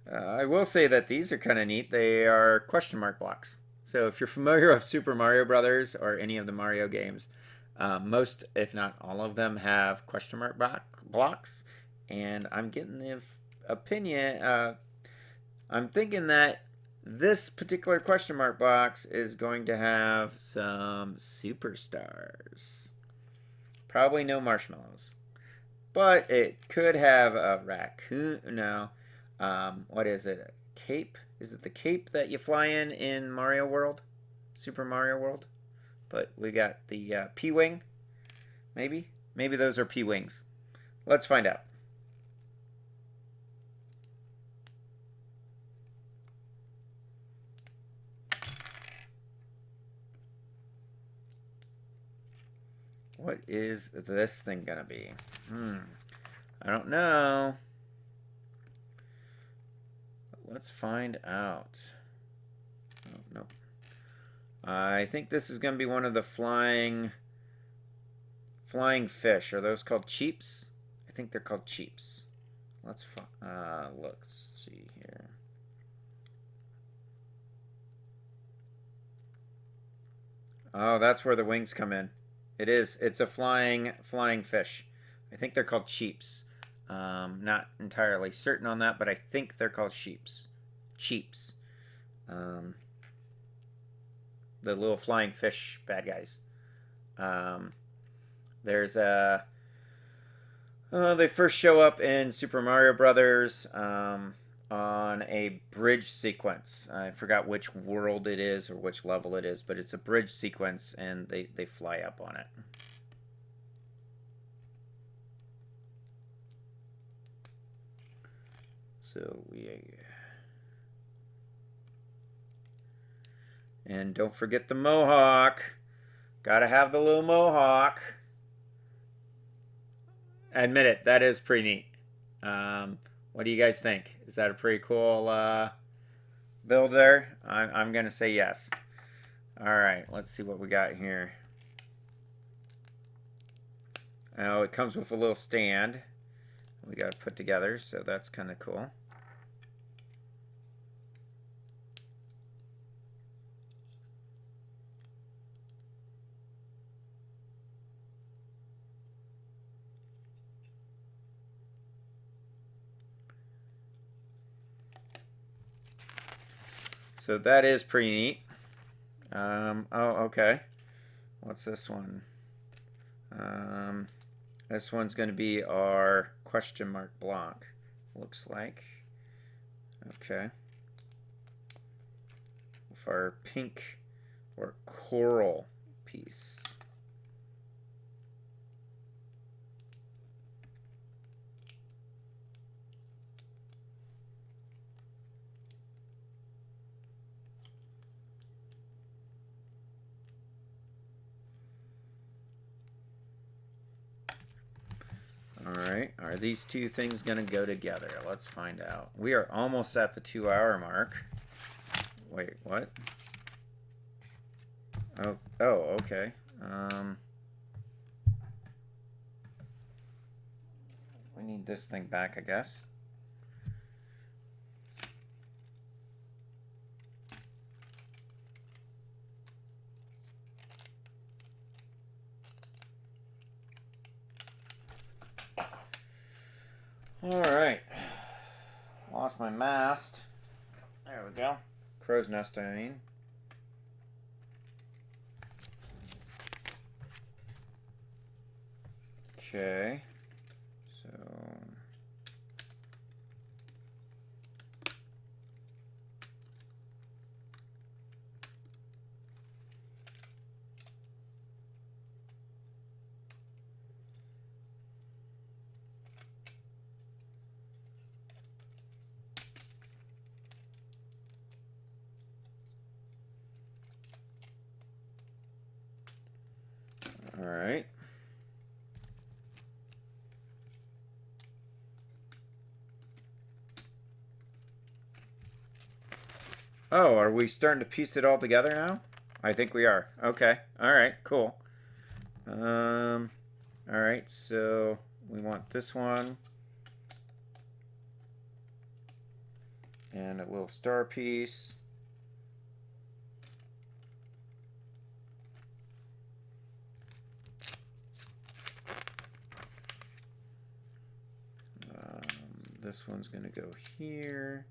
I will say that these are kind of neat. They are question mark blocks. So if you're familiar with Super Mario Brothers or any of the Mario games, most, if not all of them, have question mark blocks. And I'm getting the opinion, I'm thinking that this particular question mark box is going to have some superstars. Probably no marshmallows. But it could have a raccoon. No. What is it? A cape? Is it the cape that you fly in Mario World? Super Mario World? But we got the P-Wing. Maybe? Maybe those are P-Wings. Let's find out. What is this thing gonna be? I don't know. Let's find out. Oh, no. I think this is going to be one of the flying fish. Are those called cheeps? I think they're called cheeps. Let's see here. Oh, that's where the wings come in. It is. It's a flying fish. I think they're called cheeps. Not entirely certain on that, but I think they're called cheeps. The little flying fish bad guys. There's a... they first show up in Super Mario Brothers on a bridge sequence. I forgot which world it is or which level it is, but it's a bridge sequence, and they fly up on it. So and don't forget the mohawk. Gotta have the little mohawk. Admit it, that is pretty neat. What do you guys think? Is that a pretty cool build there? I'm gonna say yes. Alright, let's see what we got here. Oh, it comes with a little stand we gotta put together, so that's kind of cool. So that is pretty neat. Oh, okay. What's this one? This one's going to be our question mark block, looks like. Okay. For our pink or coral piece. Are these two things going to go together? Let's find out. We are almost at the 2-hour mark. Wait, what? Oh, okay. We need this thing back, I guess. All right. Lost my mast. There we go. Crow's nest, I mean. Okay. So... All right. Oh, are we starting to piece it all together now? I think we are. Okay. All right. Cool. All right. So we want this one and a little star piece. This one's going to go here.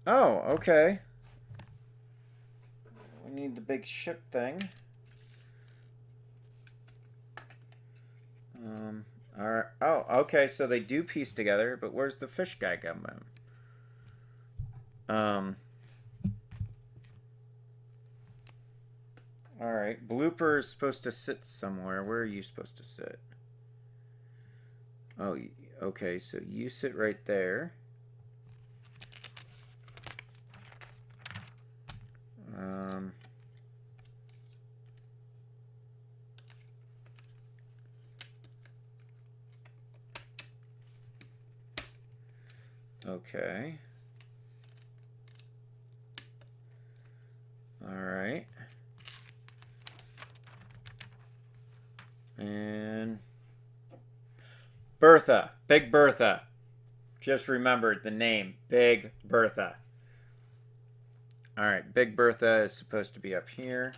Oh, okay. We need the big ship thing. All right. Oh, okay. So they do piece together, but where's the fish guy coming? All right. Blooper is supposed to sit somewhere. Where are you supposed to sit? Oh, okay. So you sit right there. Okay. All right. And Bertha, Big Bertha. Just remembered the name, Big Bertha. All right, Big Bertha is supposed to be up here.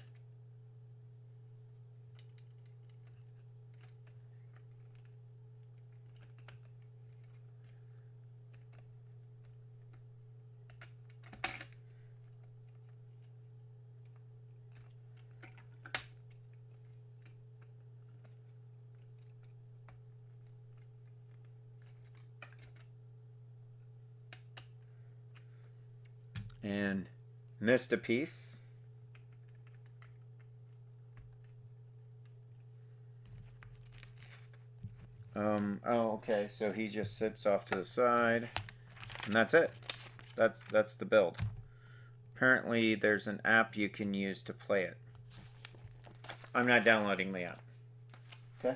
And missed a piece. Oh, okay. So he just sits off to the side, and that's it. That's the build. Apparently, there's an app you can use to play it. I'm not downloading the app. Okay.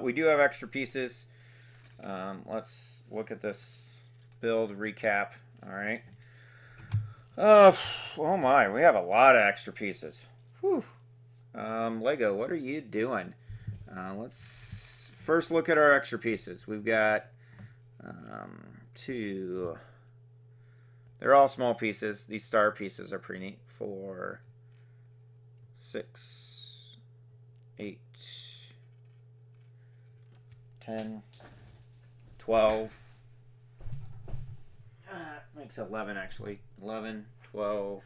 We do have extra pieces. Let's look at this build recap. All right. Oh my, we have a lot of extra pieces. Whew. Lego, what are you doing? Let's first look at our extra pieces. We've got 2. They're all small pieces. These star pieces are pretty neat. 4, 6, 8, 10, 12. Makes 11 actually. 11, 12,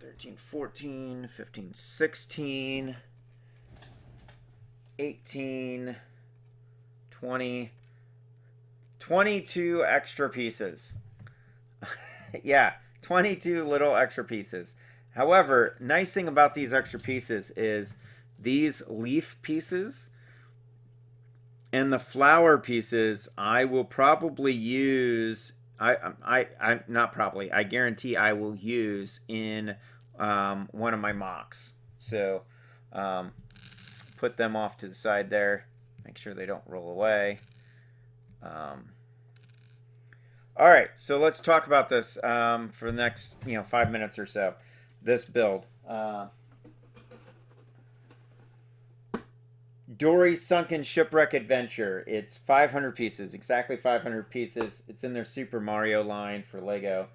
13, 14, 15, 16, 18, 20, 22 extra pieces. Yeah, 22 little extra pieces. However, nice thing about these extra pieces is these leaf pieces And the flower pieces, I will probably use. I not probably. I guarantee I will use in one of my mocks. So put them off to the side there. Make sure they don't roll away. All right, so let's talk about this for the next 5 minutes or so. This build. Dorrie's Sunken Shipwreck Adventure. It's 500 pieces, exactly 500 pieces. It's in their Super Mario line for Lego.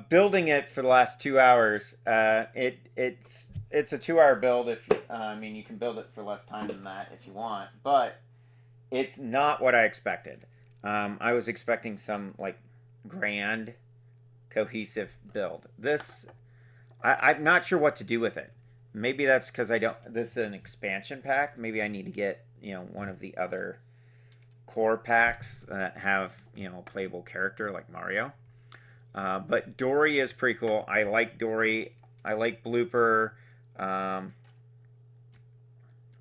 Building it for the last 2 hours. It's a 2-hour build. If you can build it for less time than that if you want, but it's not what I expected. I was expecting some grand, cohesive build. I'm not sure what to do with it. Maybe that's because this is an expansion pack. Maybe I need to get, one of the other core packs that have, a playable character like Mario. But Dorrie is pretty cool. I like Dorrie. I like Blooper.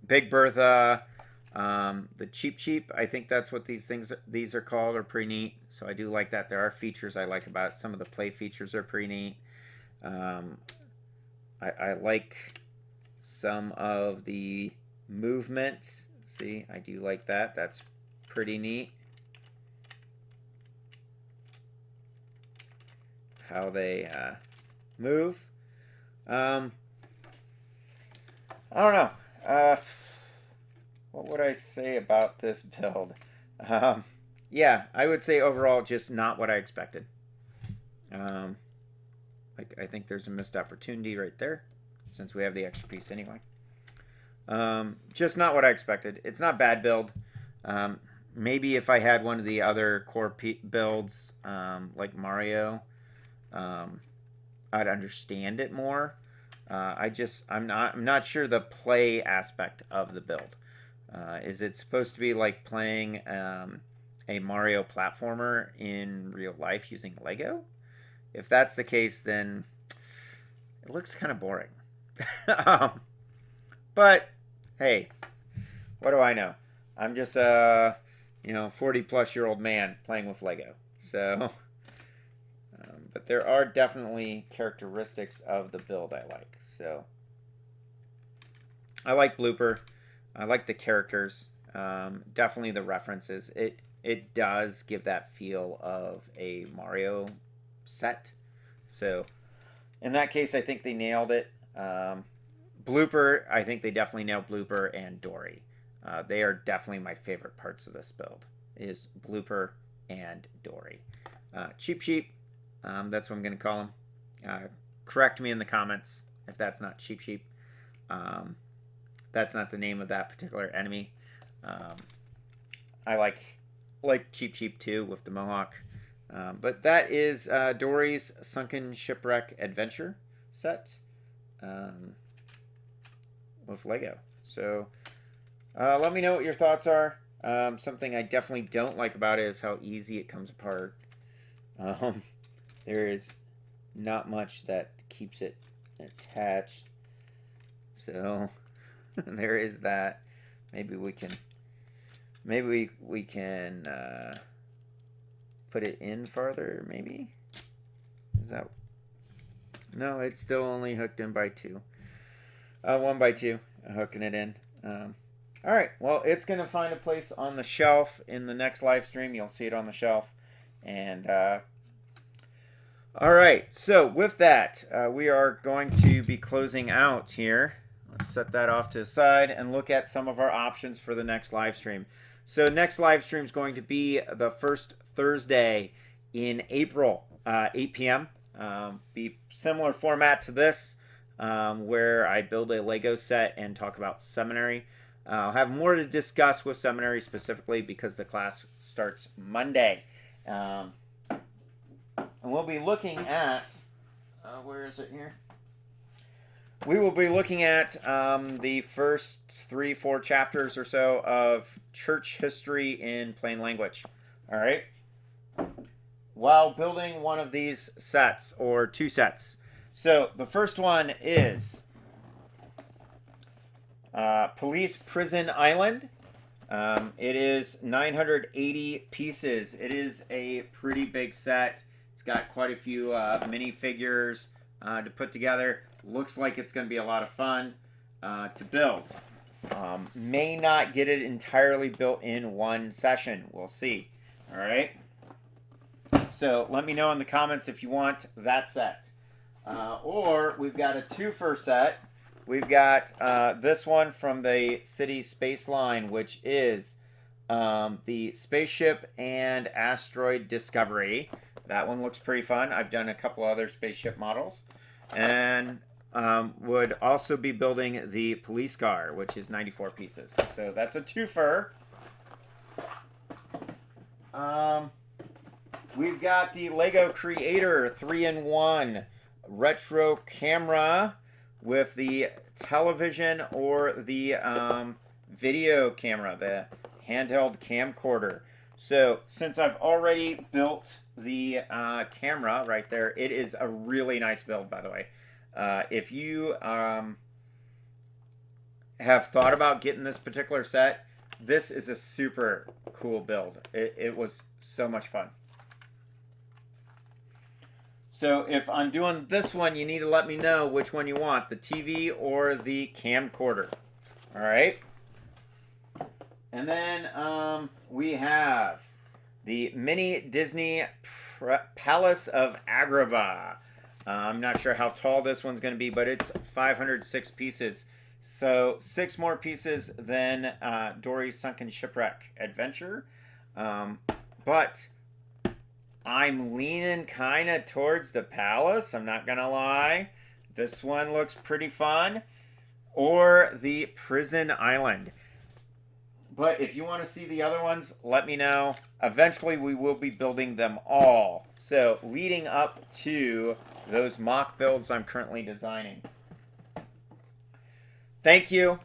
Big Bertha. The Cheep, I think that's what these are called, are pretty neat. So I do like that. There are features I like about it. Some of the play features are pretty neat. I like some of the movement. See, I do like that. That's pretty neat. How they move. I don't know. What would I say about this build? Yeah, I would say overall just not what I expected. I think there's a missed opportunity right there, since we have the extra piece anyway. Just not what I expected. It's not bad build. Maybe if I had one of the other core builds, like Mario, I'd understand it more. I'm not sure the play aspect of the build. Is it supposed to be like playing a Mario platformer in real life using Lego? If that's the case, then it looks kind of boring. But hey, what do I know? I'm just a 40-plus-year-old man playing with Lego. So, but there are definitely characteristics of the build I like. So, I like Blooper. I like the characters. Definitely the references. It does give that feel of a Mario set. So in that case, I think they nailed it. Blooper, I think they definitely nailed Blooper and Dorrie. They are definitely my favorite parts of this build, is Blooper and Dorrie. Cheep, that's what I'm going to call them. Correct me in the comments if that's not Cheep. That's not the name of that particular enemy. I like Cheep too with the mohawk. But that is Dorrie's Sunken Shipwreck Adventure set with Lego. So let me know what your thoughts are. Something I definitely don't like about it is how easy it comes apart. There is not much that keeps it attached. So there is that. Maybe we can put it in farther, maybe? Is that... No, it's still only hooked in by 2. 1 by 2, hooking it in. Alright, well, it's going to find a place on the shelf in the next live stream. You'll see it on the shelf. And, alright, so with that, we are going to be closing out here. Let's set that off to the side and look at some of our options for the next live stream. So next live stream is going to be the first Thursday in April, 8 p.m. Be similar format to this, where I build a Lego set and talk about seminary. I'll have more to discuss with seminary specifically because the class starts Monday. And we'll be looking at, where is it here? We will be looking at the first 3-4 chapters or so of church history in plain language. All right? While building one of these sets, or 2 sets. So the first one is Police Prison Island. It is 980 pieces. It is a pretty big set. It's got quite a few minifigures to put together. Looks like it's going to be a lot of fun to build. May not get it entirely built in one session. We'll see. All right. So let me know in the comments if you want that set. Or we've got a twofer set. We've got this one from the City Space Line, which is the Spaceship and Asteroid Discovery. That one looks pretty fun. I've done a couple other spaceship models. And would also be building the police car, which is 94 pieces. So that's a twofer. We've got the Lego Creator 3-in-1 retro camera with the television or the video camera, the handheld camcorder. So since I've already built the camera right there, it is a really nice build, by the way. If you have thought about getting this particular set, this is a super cool build. It was so much fun. So if I'm doing this one, you need to let me know which one you want, the TV or the camcorder. All right. And then we have the mini Disney Palace of Agrabah. I'm not sure how tall this one's going to be, but it's 506 pieces. So 6 more pieces than Dorrie's Sunken Shipwreck adventure. But I'm leaning kind of towards the palace. I'm not going to lie. This one looks pretty fun. Or the prison island. But if you want to see the other ones, let me know. Eventually, we will be building them all. So, leading up to those mock builds I'm currently designing. Thank you.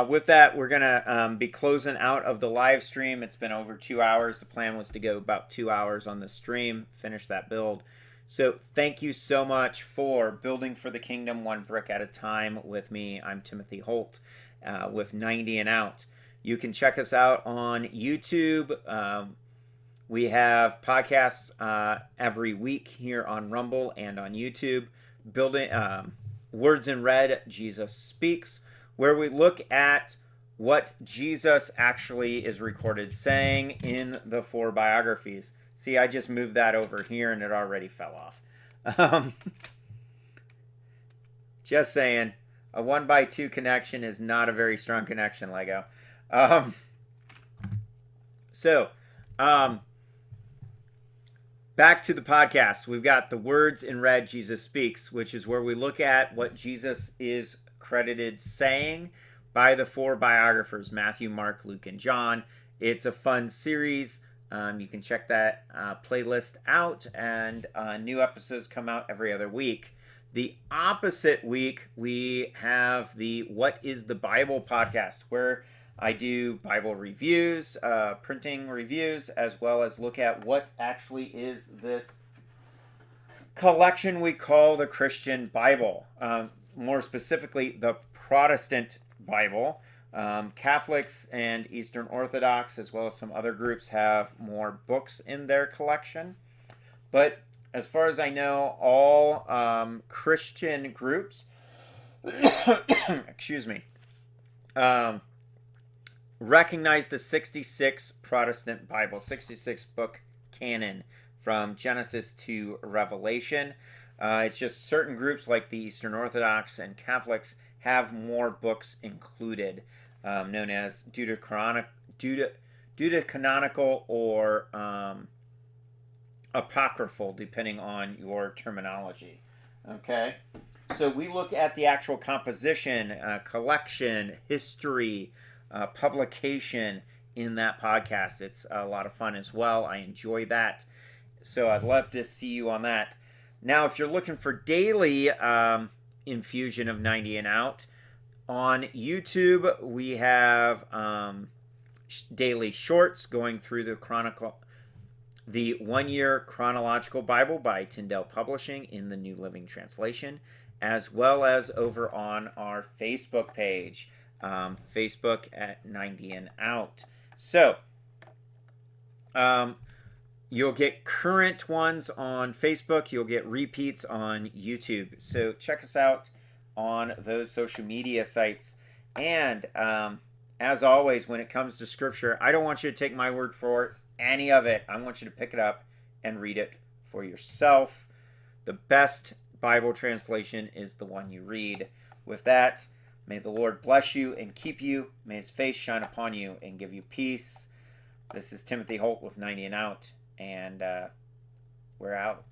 With that, we're going to be closing out of the live stream. It's been over 2 hours. The plan was to go about 2 hours on the stream, finish that build. So thank you so much for building for the kingdom one brick at a time with me. I'm Timothy Holt with 90 and Out. You can check us out on YouTube. We have podcasts every week here on Rumble and on YouTube. Building Words in Red, Jesus Speaks, where we look at what Jesus actually is recorded saying in the 4 biographies. See, I just moved that over here and it already fell off. Just saying, a 1x2 connection is not a very strong connection, Lego. Back to the podcast. We've got the Words in Red, Jesus Speaks, which is where we look at what Jesus is credited saying by the 4 biographers, Matthew, Mark, Luke, and John. It's a fun series. You can check that playlist out, and new episodes come out every other week. The opposite week, we have the What is the Bible podcast, where I do Bible reviews, printing reviews, as well as look at what actually is this collection we call the Christian Bible. More specifically, the Protestant Bible. Catholics and Eastern Orthodox, as well as some other groups, have more books in their collection. But as far as I know, all Christian groups, excuse me, recognize the 66 Protestant Bible, 66 book canon from Genesis to Revelation. It's just certain groups like the Eastern Orthodox and Catholics have more books included, known as deuterocanonical or apocryphal, depending on your terminology. Okay, so we look at the actual composition, collection, history, publication in that podcast. It's a lot of fun as well. I enjoy that. So I'd love to see you on that. Now, if you're looking for daily infusion of 90 and Out, on YouTube, we have daily shorts going through the 1-year chronological Bible by Tyndale Publishing in the New Living Translation, as well as over on our Facebook page. Facebook at 90 and Out. So, you'll get current ones on Facebook. You'll get repeats on YouTube. So check us out on those social media sites. And as always, when it comes to Scripture, I don't want you to take my word for any of it. I want you to pick it up and read it for yourself. The best Bible translation is the one you read. With that, may the Lord bless you and keep you. May his face shine upon you and give you peace. This is Timothy Holt with 90 and Out, and we're out.